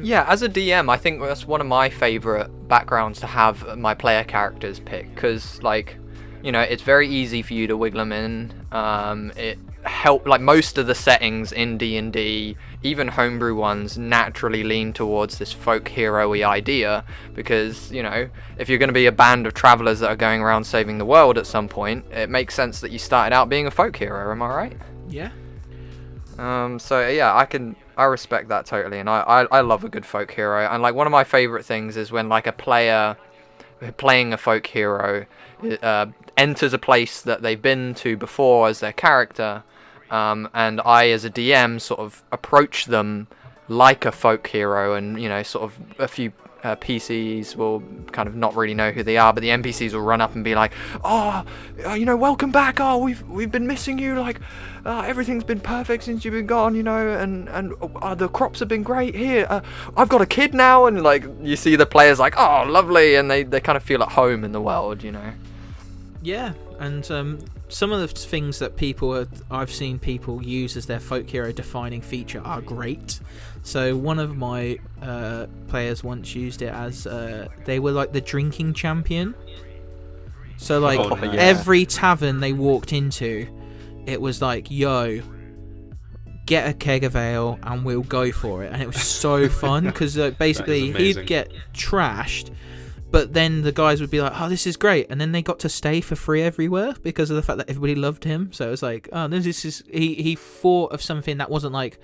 Yeah, as a DM, I think that's one of my favourite backgrounds to have my player characters pick, because, like, it's very easy for you to wiggle them in. It help, like, most of the settings in D&D, even homebrew ones, naturally lean towards this folk hero-y idea, because, if you're going to be a band of travellers that are going around saving the world at some point, it makes sense that you started out being a folk hero, am I right? Yeah. So yeah, I respect that totally, and I love a good folk hero. And like, one of my favorite things is when like a player playing a folk hero enters a place that they've been to before as their character, and I as a DM sort of approach them like a folk hero, and sort of a few PCs will kind of not really know who they are, but the NPCs will run up and be like, welcome back, we've been missing you, like, everything's been perfect since you've been gone, and the crops have been great here, I've got a kid now, and like, you see the players like, oh, lovely, and they kind of feel at home in the world, Yeah, and some of the things that I've seen people use as their folk hero defining feature are great. So one of my players once used it as they were like the drinking champion. So like every tavern they walked into, it was like, yo, get a keg of ale and we'll go for it. And it was so fun because basically he'd get trashed, but then the guys would be like, oh, this is great. And then they got to stay for free everywhere because of the fact that everybody loved him. So it was like, oh, this is, he thought of something that wasn't like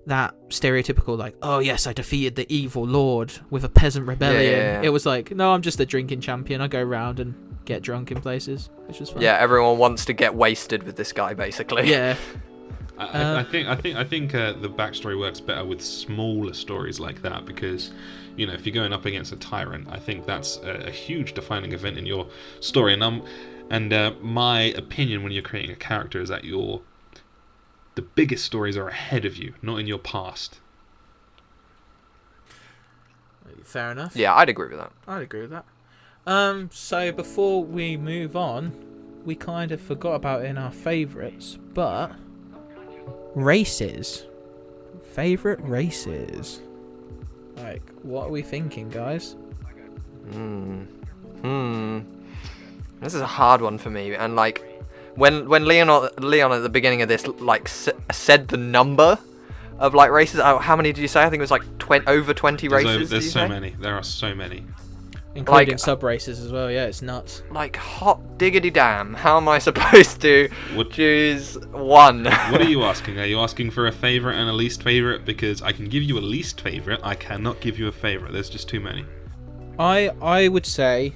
that stereotypical, like, oh yes, I defeated the evil lord with a peasant rebellion. Yeah. It was like, no, I'm just a drinking champion. I go around and get drunk in places, which was fun. Yeah, everyone wants to get wasted with this guy, basically. Yeah. I think the backstory works better with smaller stories like that because, you know, if you're going up against a tyrant, I think that's a huge defining event in your story. And my opinion when you're creating a character is that the biggest stories are ahead of you, not in your past. Fair enough. Yeah, I'd agree with that. I'd agree with that. So before we move on, we kind of forgot about it in our favourites, but races. Favourite races. Like, what are we thinking, guys? This is a hard one for me, and like, when Leon at the beginning of this like said the number of like races, how many did you say? I think it was like over 20 races. There's so many. There are so many. Including Like, sub races as well. Yeah, it's nuts. Like, hot diggity damn, how am I supposed to choose one? What are you asking? Are you asking for a favourite and a least favourite? Because I can give you a least favourite, I cannot give you a favourite. There's just too many. I would say,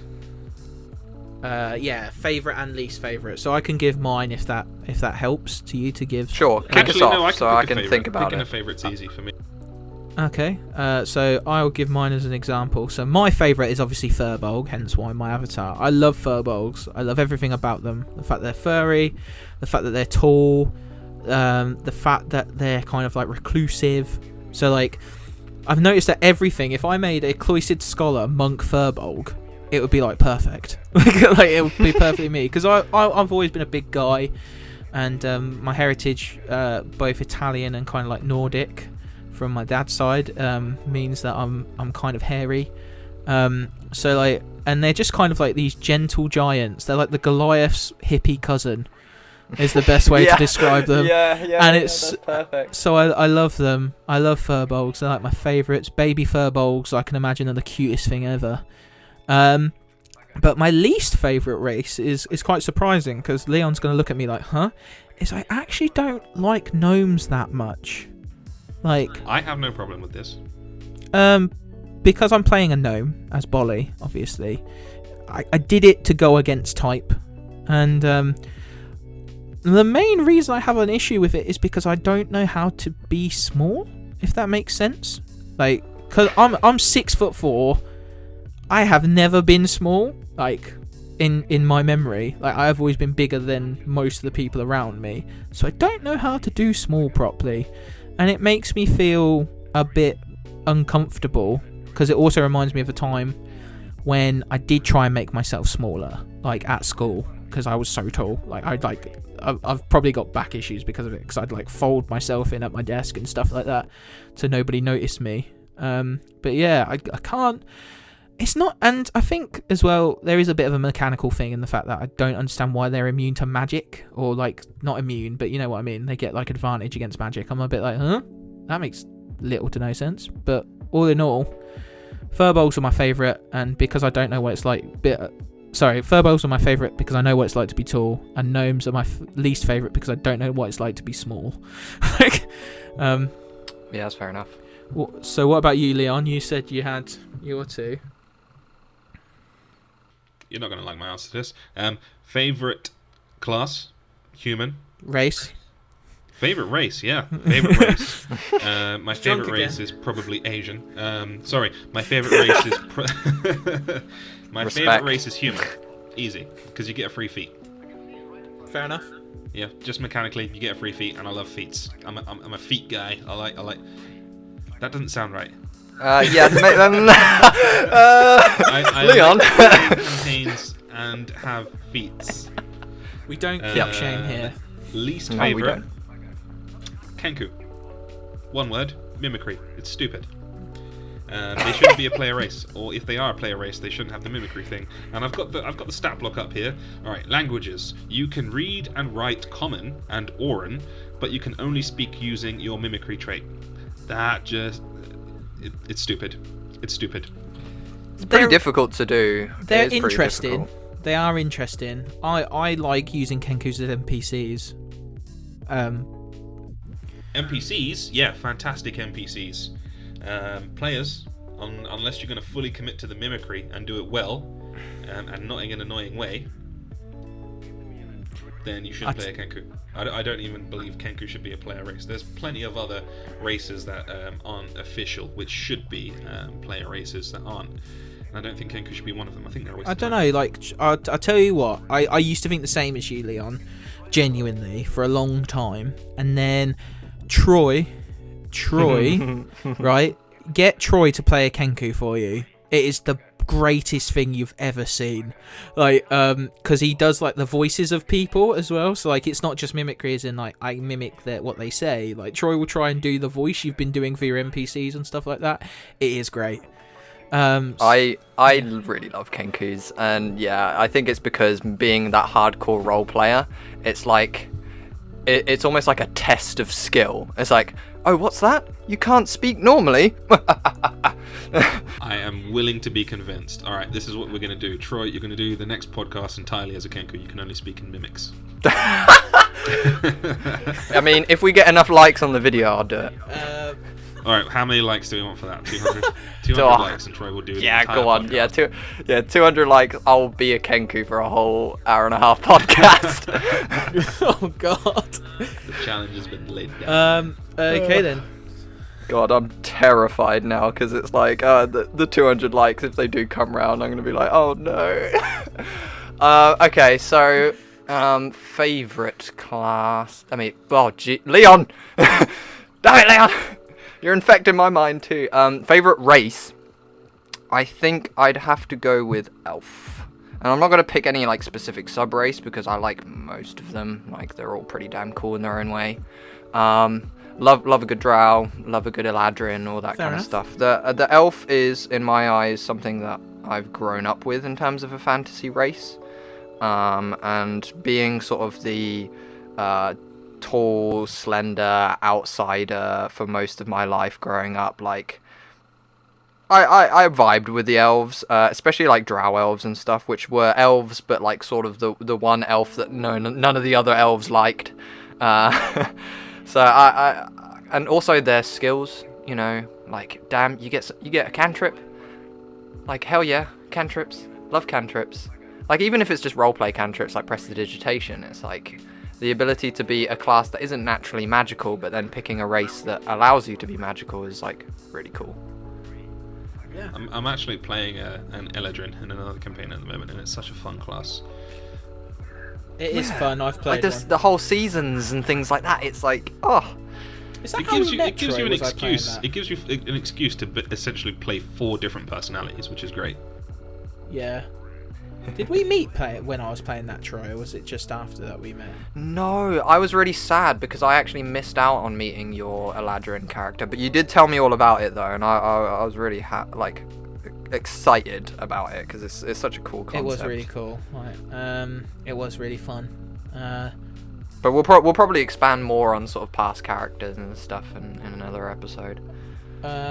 favourite and least favourite. So I can give mine if that helps to you to give. Sure, kick us off so I can think about Picking it. a favourite's easy for me. Okay, so I'll give mine as an example. So my favourite is obviously Furbolg, hence why my avatar. I love Furbolgs. I love everything about them. The fact they're furry, the fact that they're tall, the fact that they're kind of like reclusive. So like, I've noticed that everything, if I made a cloistered scholar monk Furbolg, it would be like perfect. Like it would be perfectly me. Because I've always been a big guy, and my heritage, both Italian and kind of like Nordic, from my dad's side, means that I'm kind of hairy. So like, and they're just kind of like these gentle giants. They're like the Goliath's hippie cousin, is the best way to describe them. And it's that's perfect. So I love them. I love Furbolgs. They're like my favourites. Baby Furbolgs, I can imagine, are the cutest thing ever. But my least favourite race is quite surprising, because Leon's going to look at me like, huh? Is I actually don't like gnomes that much. Like, I have no problem with this. Because I'm playing a gnome as Bolly, obviously. I did it to go against type, and the main reason I have an issue with it is because I don't know how to be small, if that makes sense. Like, cause I'm 6'4". I have never been small, like in my memory. Like, I have always been bigger than most of the people around me, so I don't know how to do small properly. And it makes me feel a bit uncomfortable, because it also reminds me of a time when I did try and make myself smaller, like at school, because I was so tall. Like, I've probably got back issues because of it, because I'd like fold myself in at my desk and stuff like that, so nobody noticed me. But yeah, I can't. It's not, and I think as well there is a bit of a mechanical thing in the fact that I don't understand why they're immune to magic, or like not immune, but you know what I mean. They get like advantage against magic. I'm a bit like, huh? That makes little to no sense. But all in all, Furbolgs are my favourite, and because I don't know what it's like. Furbolgs are my favourite because I know what it's like to be tall, and gnomes are my least favourite because I don't know what it's like to be small. Yeah, that's fair enough. So what about you, Leon? You said you had your two. You're not going to like my answer to this. Favourite class? Human. Race? Favourite race, yeah. Favourite race. My Drunk favourite race again. is probably Asian. Sorry, my favourite race is... favourite race is human. Easy, because you get a free feat. Fair enough. Yeah, just mechanically, you get a free feat, and I love feats. I'm a feat guy. I like... That doesn't sound right. Leon. Like campaigns and have feats. We don't keep shame here. Least No, we favourite. don't. Kenku. One word. Mimicry. It's stupid. They shouldn't be a player race, or if they are a player race, they shouldn't have the mimicry thing. And I've got the stat block up here. All right, languages. You can read and write Common and Auran, but you can only speak using your mimicry trait. That just it's stupid. It's stupid. It's pretty difficult to do. They're interesting. They are interesting. I like using Kenkus as NPCs. NPCs, yeah, fantastic NPCs. Players, unless you're going to fully commit to the mimicry and do it well, and not in an annoying way, then you shouldn't play a Kenku. I don't even believe Kenku should be a player race. There's plenty of other races that aren't official, which should be player races that aren't. And I don't think Kenku should be one of them. I think they're a waste of time. I don't know, like, I'll tell you what, I used to think the same as you, Leon, genuinely, for a long time. And then Troy, right? Get Troy to play a Kenku for you. It is the greatest thing you've ever seen. Like, because he does, like, the voices of people as well. So, like, it's not just mimicry as in, like, I mimic what they say. Like, Troy will try and do the voice you've been doing for your NPCs and stuff like that. It is great. I really love Kenkus, and yeah, I think it's because being that hardcore role player, it's like it's almost like a test of skill. It's like, oh, what's that? You can't speak normally. I am willing to be convinced. All right, this is what we're going to do. Troy, you're going to do the next podcast entirely as a Kenku. You can only speak in mimics. I mean, if we get enough likes on the video, I'll do it. All right, how many likes do we want for that? 200? 200 likes, and Troy will do it. Yeah, go on. Podcast. Yeah, 200 likes. I'll be a Kenku for a whole hour and a half podcast. Oh God. The challenge has been laid down. Okay then. God, I'm terrified now because it's like the 200 likes. If they do come round, I'm gonna be like, oh no. Okay, so favorite class. I mean, Leon. Damn it, Leon. You're infecting my mind too. Favorite race? I think I'd have to go with elf. And I'm not going to pick any like specific sub-race because I like most of them. Like, they're all pretty damn cool in their own way. Love a good drow, love a good eladrin, all that kind of stuff. The elf is, in my eyes, something that I've grown up with in terms of a fantasy race. And being sort of the tall, slender outsider for most of my life growing up, like I vibed with the elves, especially like drow elves and stuff, which were elves but like sort of the one elf that none of the other elves liked. So I and also their skills, you know, like damn, you get a cantrip, like hell yeah, cantrips, love cantrips. Like, even if it's just roleplay cantrips like prestidigitation, it's like the ability to be a class that isn't naturally magical, but then picking a race that allows you to be magical is like really cool. Yeah, I'm actually playing an Eladrin in another campaign at the moment, and it's such a fun class. It is fun. I've played like the whole seasons and things like that. It's like, oh, It gives you an excuse. It gives you an excuse to essentially play 4 different personalities, which is great. Yeah. Did we meet when I was playing that Troy, or was it just after that we met? No, I was really sad because I actually missed out on meeting your Eladrin character, but you did tell me all about it though, and I was really excited about it because it's such a cool concept. It was really cool. It was really fun. But we'll probably expand more on sort of past characters and stuff in another episode.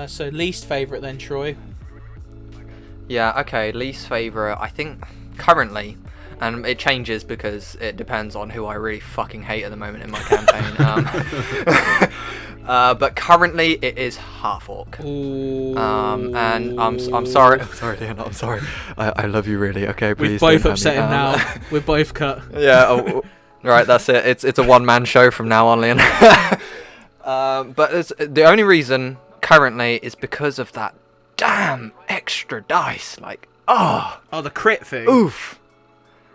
So least favourite then, Troy? Yeah, okay, least favourite, I think currently, and it changes because it depends on who I really fucking hate at the moment in my campaign. But currently it is half orc. And I'm sorry. I'm sorry, Leon. I'm sorry. I love you really. Okay, please. We're both upset him now. We're both cut. Yeah. Right. That's it. It's a one-man show from now on, Leon. But the only reason currently is because of that damn extra dice. Like, oh, the crit thing. Oof.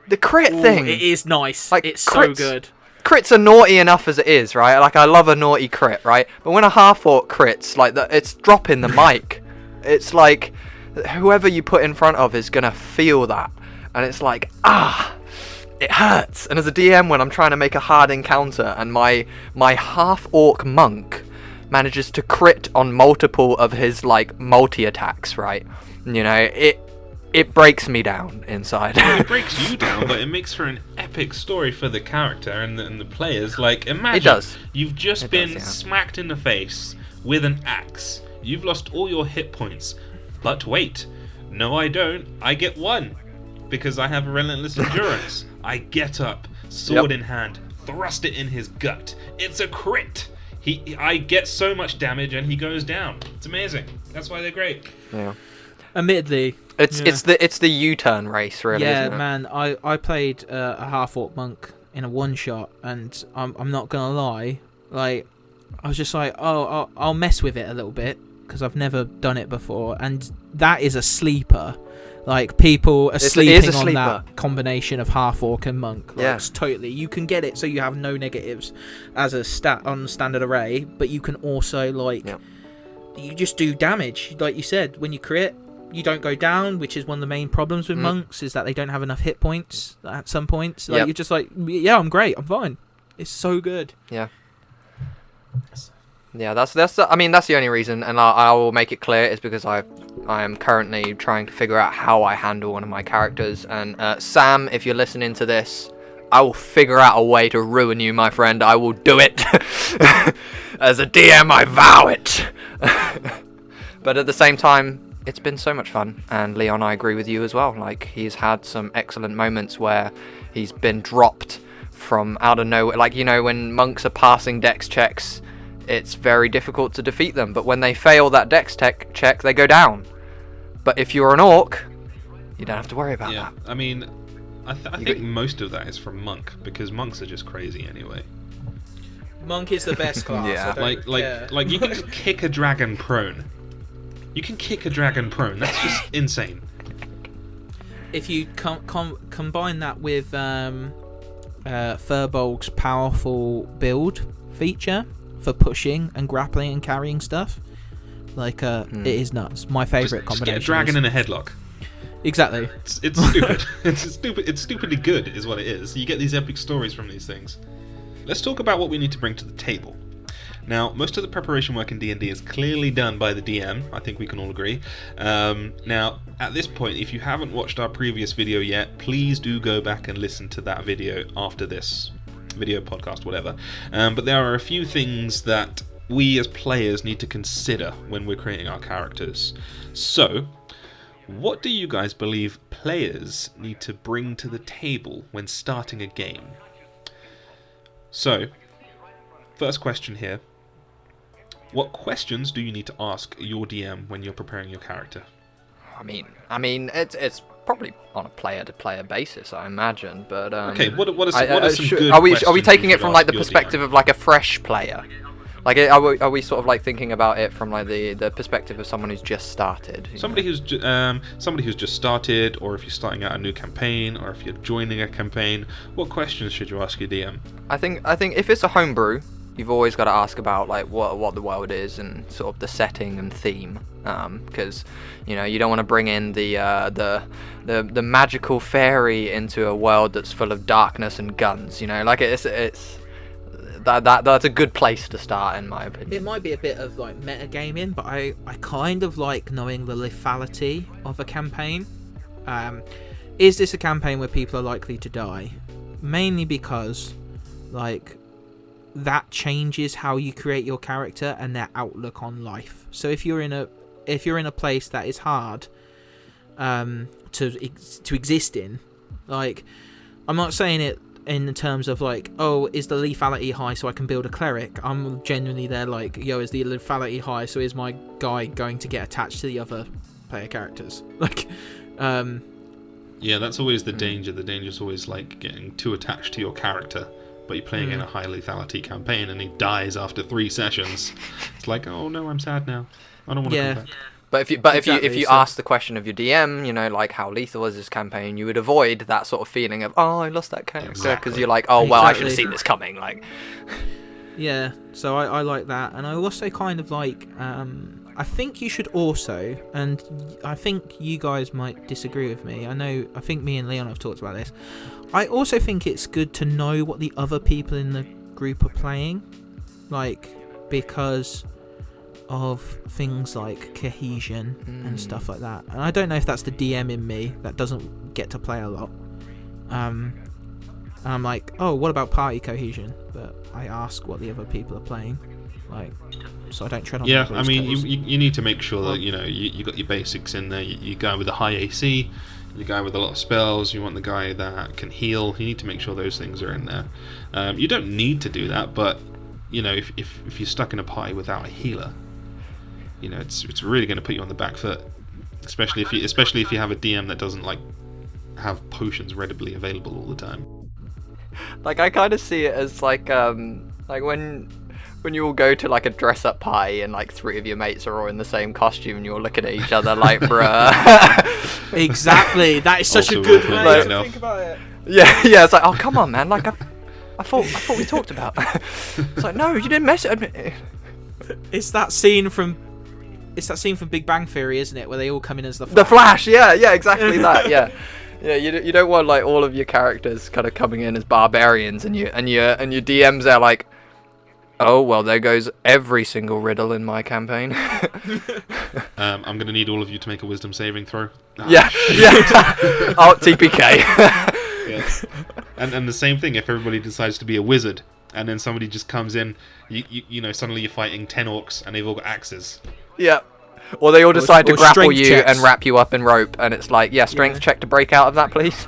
The crit thing. It is nice. Like, it's so good. Crits are naughty enough as it is, right? Like, I love a naughty crit, right? But when a half-orc crits, like, it's dropping the mic. It's like, whoever you put in front of is going to feel that. And it's like, it hurts. And as a DM, when I'm trying to make a hard encounter, and my half-orc monk manages to crit on multiple of his like multi-attacks, right? You know, it breaks me down inside. It breaks you down, but it makes for an epic story for the character and the players. Like, imagine It does. You've just It been does, yeah. smacked in the face with an axe. You've lost all your hit points. But wait, no I don't. I get 1. Because I have a relentless endurance. I get up, sword in hand, thrust it in his gut. It's a crit. I get so much damage and he goes down. It's amazing. That's why they're great. Yeah. Admittedly, It's the U-turn race, really. yeah, isn't it? man. I played a half-orc monk in a one-shot, and I'm not gonna lie, like I was just like, oh, I'll mess with it a little bit because I've never done it before, and that is a sleeper. Like, people are sleeping on that combination of half-orc and monk. Like, totally. You can get it so you have no negatives as a stat on standard array, but you can also you just do damage. Like you said, when you crit, you don't go down, which is one of the main problems with monks, is that they don't have enough hit points at some points. Like, you're just like, yeah, I'm great, I'm fine. It's so good. Yeah. Yeah, that's the only reason, and I will make it clear, is because I am currently trying to figure out how I handle one of my characters. And Sam, if you're listening to this, I will figure out a way to ruin you, my friend. I will do it. As a DM, I vow it. But at the same time, it's been so much fun, and Leon, I agree with you as well. Like, he's had some excellent moments where he's been dropped from out of nowhere. Like, you know, when monks are passing dex checks, it's very difficult to defeat them, but when they fail that dex check, they go down. But if you're an orc, you don't have to worry about that. I mean, I think most of that is from monk, because monks are just crazy anyway. Monk is the best class. Yeah. Like you can kick a dragon prone. You can kick a dragon prone. That's just insane. If you combine that with Furbolg's powerful build feature for pushing and grappling and carrying stuff, like it is nuts. My favourite combination. Just get a dragon in a headlock. Exactly. It's stupid. It's stupidly good, is what it is. You get these epic stories from these things. Let's talk about what we need to bring to the table. Now, most of the preparation work in D&D is clearly done by the DM. I think we can all agree. Now, at this point, if you haven't watched our previous video yet, please do go back and listen to that video after this video, podcast, whatever. But there are a few things that we as players need to consider when we're creating our characters. So, what do you guys believe players need to bring to the table when starting a game? So, first question here. What questions do you need to ask your DM when you're preparing your character? I mean, it's probably on a player-to-player basis, I imagine. But okay, what are some good are we questions taking you it from should like the ask your perspective DM? of like a fresh player? Like, are we sort of like thinking about it from like the perspective of someone who's just started? Somebody who's just started, or if you're starting out a new campaign, or if you're joining a campaign, what questions should you ask your DM? I think if it's a homebrew, you've always got to ask about like what the world is and sort of the setting and theme, because you know, you don't want to bring in the magical fairy into a world that's full of darkness and guns. You know, like it's that's a good place to start, in my opinion. It might be a bit of like metagaming, but I kind of like knowing the lethality of a campaign. Is this a campaign where people are likely to die? Mainly because like that changes how you create your character and their outlook on life. So if you're in a place that is hard to exist in, like, I'm not saying it in terms of like, oh, is the lethality high so I can build a cleric? I'm genuinely there like, yo, is the lethality high so is my guy going to get attached to the other player characters? Like, yeah, that's always the danger. The danger's always like getting too attached to your character, but you're playing in a high lethality campaign and he dies after 3 sessions. It's like, oh no, I'm sad now. I don't want to come back. But if you ask the question of your DM, you know, like, how lethal was this campaign, you would avoid that sort of feeling of, oh, I lost that character, because you're like, oh, well, I should have seen this coming. Like, yeah. So I like that, and I also kind of like, I think you should also, and I think you guys might disagree with me. I think me and Leon have talked about this. I also think it's good to know what the other people in the group are playing, like, because of things like cohesion and stuff like that. And I don't know if that's the DM in me that doesn't get to play a lot. And I'm like, oh, what about party cohesion? But I ask what the other people are playing, like, so I don't tread on. Yeah, I mean, you need to make sure that you got your basics in there. You go with a high AC, the guy with a lot of spells. You want the guy that can heal. You need to make sure those things are in there. You don't need to do that, but if you're stuck in a party without a healer, it's really going to put you on the back foot, especially if you have a DM that doesn't like have potions readily available all the time. Like, I kind of see it as like when you all go to like a dress up party and like 3 of your mates are all in the same costume and you're looking at each other like, bruh. Exactly. That is such Also a good role-playing way to enough. think about it. Yeah. It's like, oh, come on, man. Like, I thought we talked about. It's like, no, you didn't mess it. It's that scene from Big Bang Theory, isn't it, where they all come in as the Flash? The Flash. Yeah, exactly that. Yeah. Yeah, you don't want like all of your characters kind of coming in as barbarians, and your DMs are like, oh well, there goes every single riddle in my campaign. I'm going to need all of you to make a wisdom saving throw. Yeah. Oh, TPK. Yeah. And the same thing if everybody decides to be a wizard, and then somebody just comes in, suddenly you're fighting 10 orcs and they've all got axes. Yeah. Or they all decide to grapple strength you checks. and wrap you up in rope, and it's like, strength check to break out of that, please.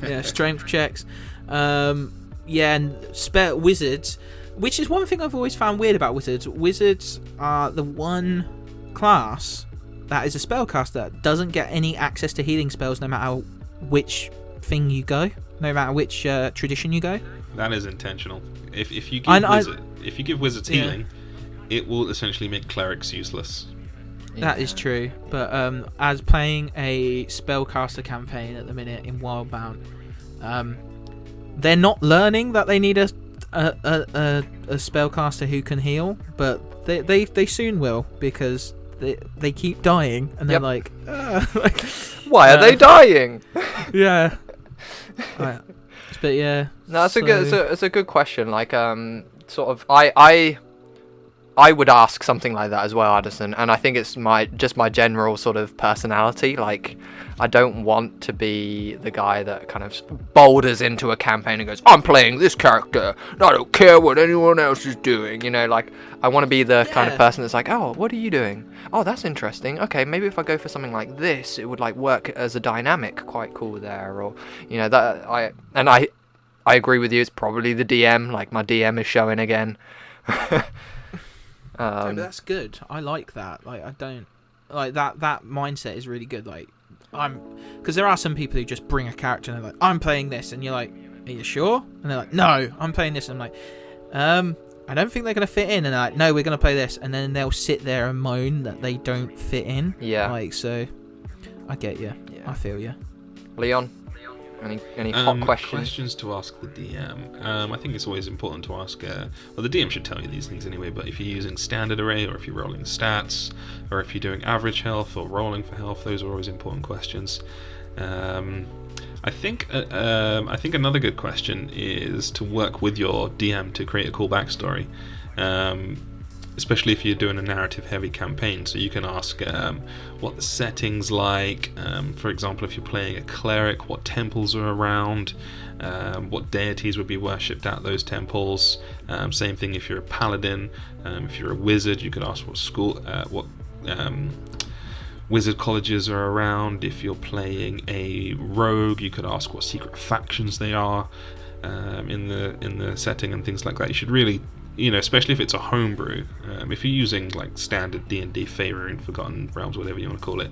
Yeah, strength checks. And wizards, which is one thing I've always found weird about wizards. Wizards are the one class that is a spellcaster that doesn't get any access to healing spells no matter which thing you go, no matter which tradition you go. That is intentional. If you give wizards healing, it will essentially make clerics useless. That is true, but as playing a spellcaster campaign at the minute in Wildbound, they're not learning that they need a spellcaster who can heal, but they soon will, because they keep dying, and they're like, why are they dying? Yeah. But yeah. No, it's a good question. Like, sort of, I would ask something like that as well, Addison, and I think it's my general sort of personality. Like, I don't want to be the guy that kind of boulders into a campaign and goes, I'm playing this character, I don't care what anyone else is doing, like, I want to be the kind of person that's like, oh, what are you doing? Oh, that's interesting. Okay, maybe if I go for something like this, it would like work as a dynamic quite cool there, or that I agree with you, it's probably the DM, like my DM is showing again. But that's good. I like that. Like, I don't like that mindset is really good. Like, because there are some people who just bring a character and they're like, I'm playing this, and you're like, are you sure? And they're like, no, I'm playing this. And I'm like, I don't think they're gonna fit in. And they're like, no, we're gonna play this. And then they'll sit there and moan that they don't fit in. Yeah. Like, so I get you. Yeah. I feel you. Leon, any hot questions? Questions to ask the DM. I think it's always important to ask. The DM should tell you these things anyway. But if you're using standard array, or if you're rolling stats, or if you're doing average health or rolling for health, those are always important questions. I think another good question is to work with your DM to create a cool backstory. Especially if you're doing a narrative-heavy campaign, so you can ask what the setting's like. For example, if you're playing a cleric, what temples are around, what deities would be worshipped at those temples. Same thing if you're a paladin. If you're a wizard, you could ask what wizard colleges are around. If you're playing a rogue, you could ask what secret factions they are in the setting and things like that. You should really, especially if it's a homebrew, if you're using like standard D&D, Faerun, Forgotten Realms, whatever you want to call it,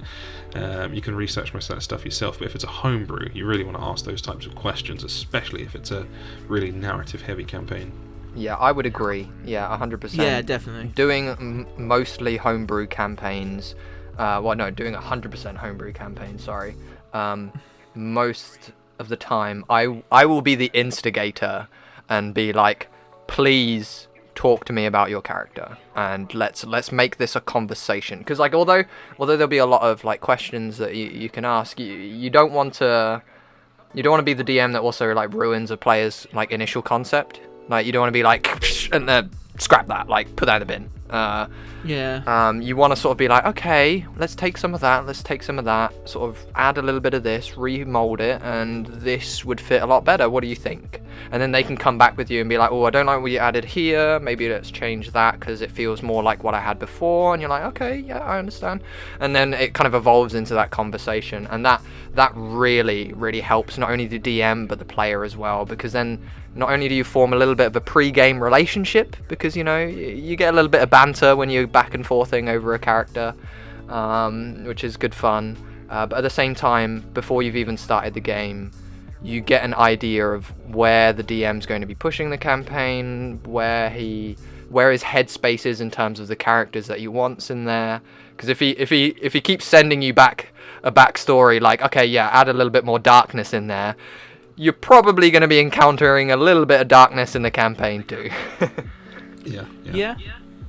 you can research most of that stuff yourself. But if it's a homebrew, you really want to ask those types of questions, especially if it's a really narrative-heavy campaign. Yeah, I would agree. Yeah, 100%. Yeah, definitely. Doing mostly homebrew campaigns, doing 100% homebrew campaigns, sorry. Most of the time, I will be the instigator and be like, please talk to me about your character, and let's make this a conversation, because like although there'll be a lot of like questions that you can ask, you don't want to be the DM that also like ruins a player's like initial concept. Like, you don't want to be like, and scrap that, like put that in the bin. You want to sort of be like, okay, let's take some of that, sort of add a little bit of this, remold it, and this would fit a lot better. What do you think? And then they can come back with you and be like, oh, I don't like what you added here. Maybe let's change that because it feels more like what I had before. And you're like, okay, yeah, I understand. And then it kind of evolves into that conversation. And that really, really helps not only the DM, but the player as well. Because then not only do you form a little bit of a pre-game relationship, because, you know, you get a little bit of banter when you're back and forthing over a character, which is good fun. But at the same time, before you've even started the game, you get an idea of where the DM's going to be pushing the campaign, where his headspace is in terms of the characters that he wants in there. Because if he keeps sending you back a backstory, like, okay, yeah, add a little bit more darkness in there, you're probably going to be encountering a little bit of darkness in the campaign too. Yeah.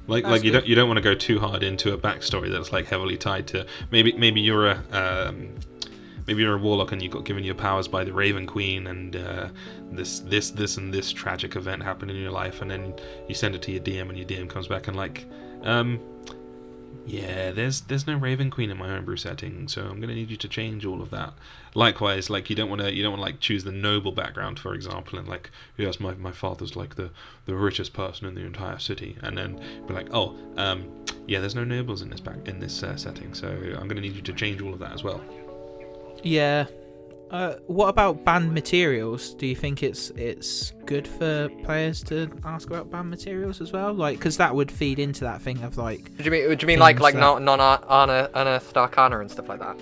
Like you don't want to go too hard into a backstory that's like heavily tied to maybe you're a warlock and you got given your powers by the Raven Queen, and this and this tragic event happened in your life, and then you send it to your DM, and your DM comes back and like, yeah, there's no Raven Queen in my homebrew setting, so I'm gonna need you to change all of that. Likewise, like you don't want to like choose the noble background, for example, and like, yes, my father's like the richest person in the entire city, and then be like, oh, yeah, there's no nobles in this setting, so I'm gonna need you to change all of that as well. Yeah. What about banned materials? Do you think it's good for players to ask about banned materials as well? Like, because that would feed into that thing of like. Do you mean like non-unearthed arcana and stuff like that?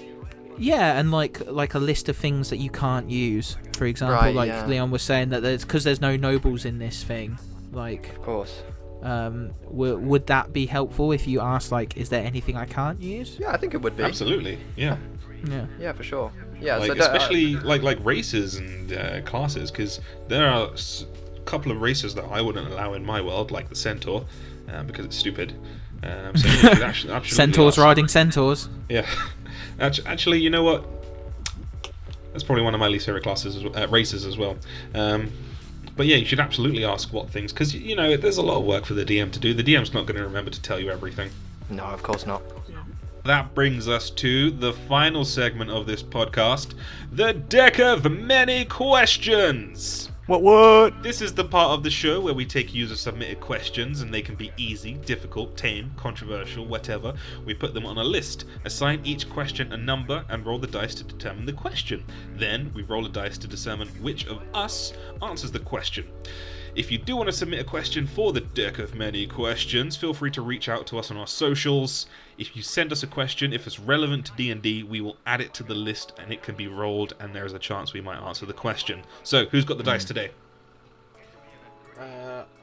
Yeah, and like a list of things that you can't use. For example, Leon was saying that there's no nobles in this thing. Like, of course. Would that be helpful if you asked, like, is there anything I can't use? Yeah, I think it would be. Absolutely. Yeah. Yeah, for sure. Yeah, like, so especially like races and classes, because there are a couple of races that I wouldn't allow in my world, like the centaur, because it's stupid. So you should actually centaurs riding centaurs. Yeah. Actually, you know what? That's probably one of my least favorite classes, races as well. But yeah, you should absolutely ask what things, because you know there's a lot of work for the DM to do. The DM's not going to remember to tell you everything. No, of course not. That brings us to the final segment of this podcast, the Deck of Many Questions. What? This is the part of the show where we take user-submitted questions, and they can be easy, difficult, tame, controversial, whatever. We put them on a list, assign each question a number, and roll the dice to determine the question. Then, we roll a dice to determine which of us answers the question. If you do want to submit a question for the Deck of Many Questions, feel free to reach out to us on our socials. If you send us a question, if it's relevant to D&D, we will add it to the list and it can be rolled, and there's a chance we might answer the question. So, who's got the dice today?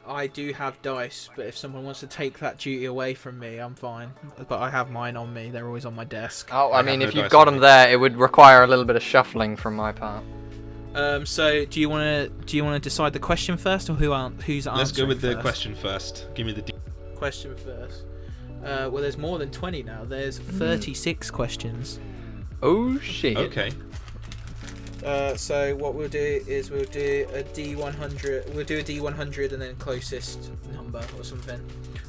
I do have dice, but if someone wants to take that duty away from me, I'm fine. But I have mine on me. They're always on my desk. Oh, I mean, if you've got them there, it would require a little bit of shuffling from my part. So do you want to decide the question first, or who's answering? Let's go with the first? question first. Give me the question first. Well, there's more than 20 now. There's 36 questions. Oh shit. Okay. So what we'll do is we'll do a D100. We'll do a D100 and then closest number or something.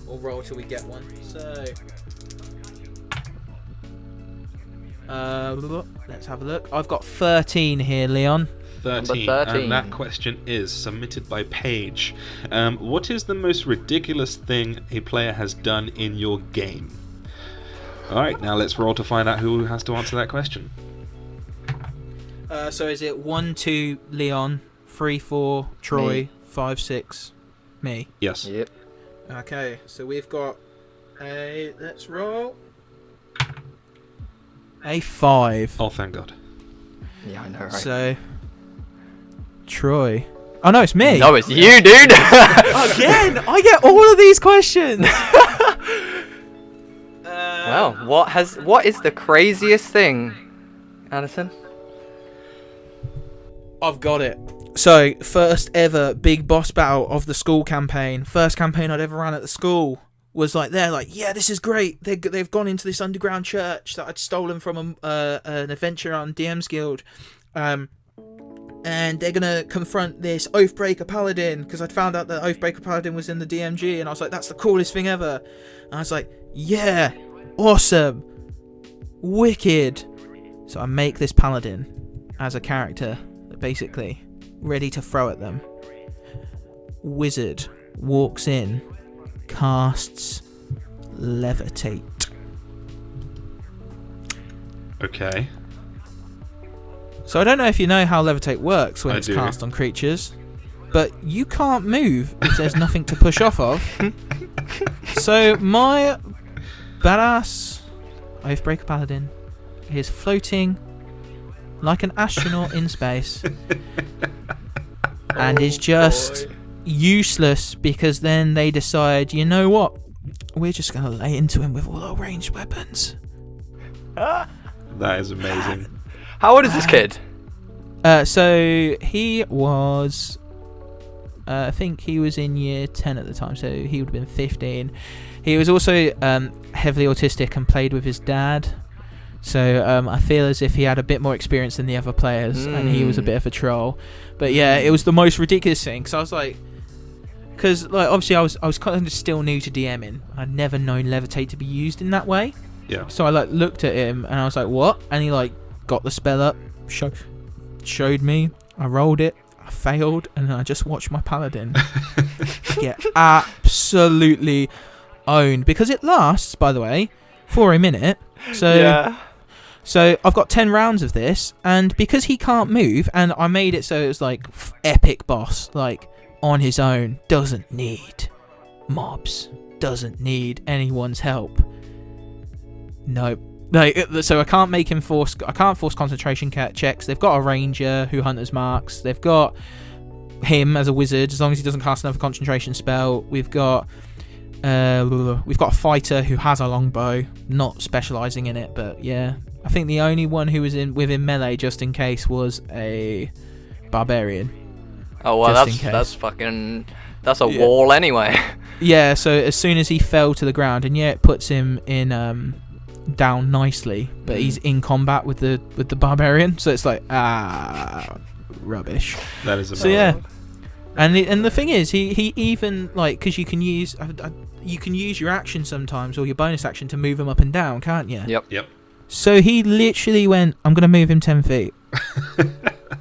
We'll roll till we get one. So let's have a look. I've got 13 here, Leon. 13. And that question is submitted by Paige. What is the most ridiculous thing a player has done in your game? Alright, now let's roll to find out who has to answer that question. So is it 1, 2, Leon, 3, 4, Troy, me. 5, 6, me? Yes. Yep. Okay, so we've got let's roll. A 5. Oh, thank God. Yeah, I know, right? So Troy. Oh no, it's me. No, it's you, dude. Again, I get all of these questions. Well, what is the craziest thing, Addison? I've got it. So, first ever big boss battle of the school campaign. First campaign I'd ever ran at the school. Was like, they're like, yeah, this is great. They've gone into this underground church that I'd stolen from an adventure on DM's Guild. and they're gonna confront this Oathbreaker Paladin, because I'd found out that Oathbreaker Paladin was in the DMG, and I was like, that's the coolest thing ever. And I was like, yeah, awesome, wicked. So I make this Paladin as a character, basically ready to throw at them. Wizard walks in, casts levitate. Okay. So I don't know if you know how levitate works when I it's do. cast on creatures, but you can't move if there's nothing to push off of. So my badass Oathbreaker Paladin is floating like an astronaut in space, and is just useless, because then they decide, you know what, we're just going to lay into him with all our ranged weapons. That is amazing. How old is this kid? So he was, I think he was in year 10 at the time, so he would have been 15. He was also heavily autistic and played with his dad. So I feel as if he had a bit more experience than the other players, and he was a bit of a troll. But yeah, it was the most ridiculous thing, because I was like, because like obviously I was kind of still new to DMing. I'd never known levitate to be used in that way. Yeah. So I like looked at him and I was like, what? And he like got the spell up, showed me. I rolled it. I failed, and then I just watched my paladin get absolutely owned, because it lasts, by the way, for a minute. So Yeah. So I've got 10 rounds of this, and because he can't move, and I made it so it was like epic boss, like on his own, doesn't need mobs, doesn't need anyone's help. Nope. Like, so I can't make him force concentration checks. They've got a ranger who hunters marks. They've got him as a wizard, as long as he doesn't cast another concentration spell. We've got a fighter who has a longbow, not specializing in it, but yeah. I think the only one who was within melee, just in case, was a barbarian. Oh well, Just in case. that's a wall anyway. Yeah, so as soon as he fell to the ground, and yeah, it puts him in down nicely, but he's in combat with the barbarian, so it's like rubbish. That is amazing. So yeah, and the thing is, he even, like, because you can use your action sometimes, or your bonus action, to move him up and down, can't you? Yep. So he literally went, I'm going to move him 10 feet.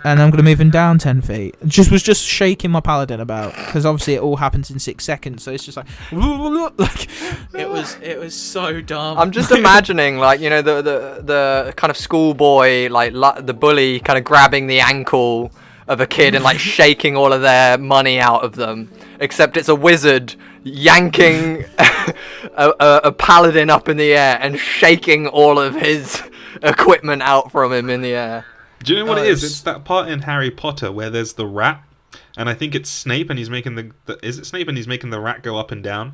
And I'm going to move him down 10 feet. Was just shaking my paladin about, because obviously it all happens in 6 seconds. So it's just like it was so dumb. I'm just imagining, like, you know, the kind of schoolboy, like the bully, kind of grabbing the ankle of a kid and like shaking all of their money out of them. Except it's a wizard yanking a paladin up in the air and shaking all of his equipment out from him in the air. Do you know what it is? It's that part in Harry Potter where there's the rat, and I think it's Snape, and he's making is it Snape, and he's making the rat go up and down?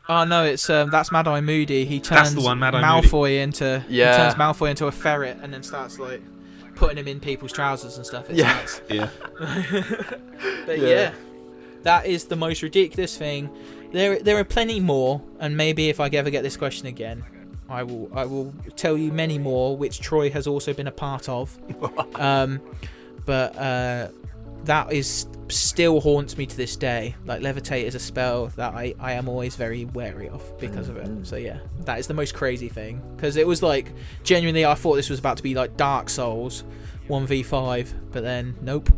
Oh no, it's that's Mad Eye Moody. He turns the one, Mad Eye Malfoy into Yeah. he turns Malfoy into a ferret, and then starts like putting him in people's trousers and stuff. It's nuts. Yeah. But yeah, that is the most ridiculous thing. There are plenty more, and maybe if I ever get this question again, I will tell you many more, which Troy has also been a part of. But that is still haunts me to this day. Like, levitate is a spell that I am always very wary of because of it. So yeah, that is the most crazy thing, because it was like, genuinely, I thought this was about to be like Dark Souls 1v5, but then nope.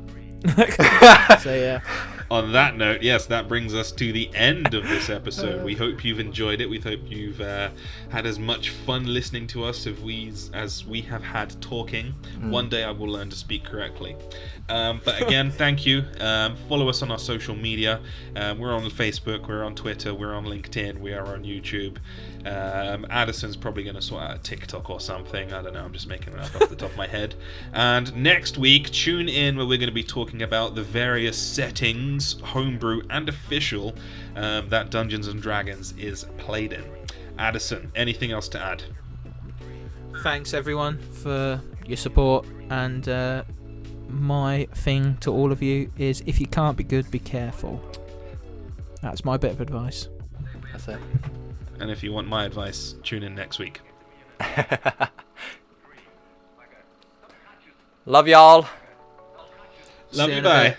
So yeah. On that note, yes, that brings us to the end of this episode. We hope you've enjoyed it. We hope you've had as much fun listening to us as we have had talking. One day I will learn to speak correctly. But again, thank you. Follow us on our social media. We're on Facebook, we're on Twitter, we're on LinkedIn, we are on YouTube. Addison's probably going to sort out a TikTok or something. I don't know, I'm just making it up off the top of my head. And next week, tune in where we're going to be talking about the various settings, homebrew and official, that Dungeons and Dragons is played in. Addison, anything else to add? Thanks everyone for your support, and my thing to all of you is, if you can't be good, be careful. That's my bit of advice. That's it. And if you want my advice, tune in next week. Love y'all. Love See you, in a bye. bit.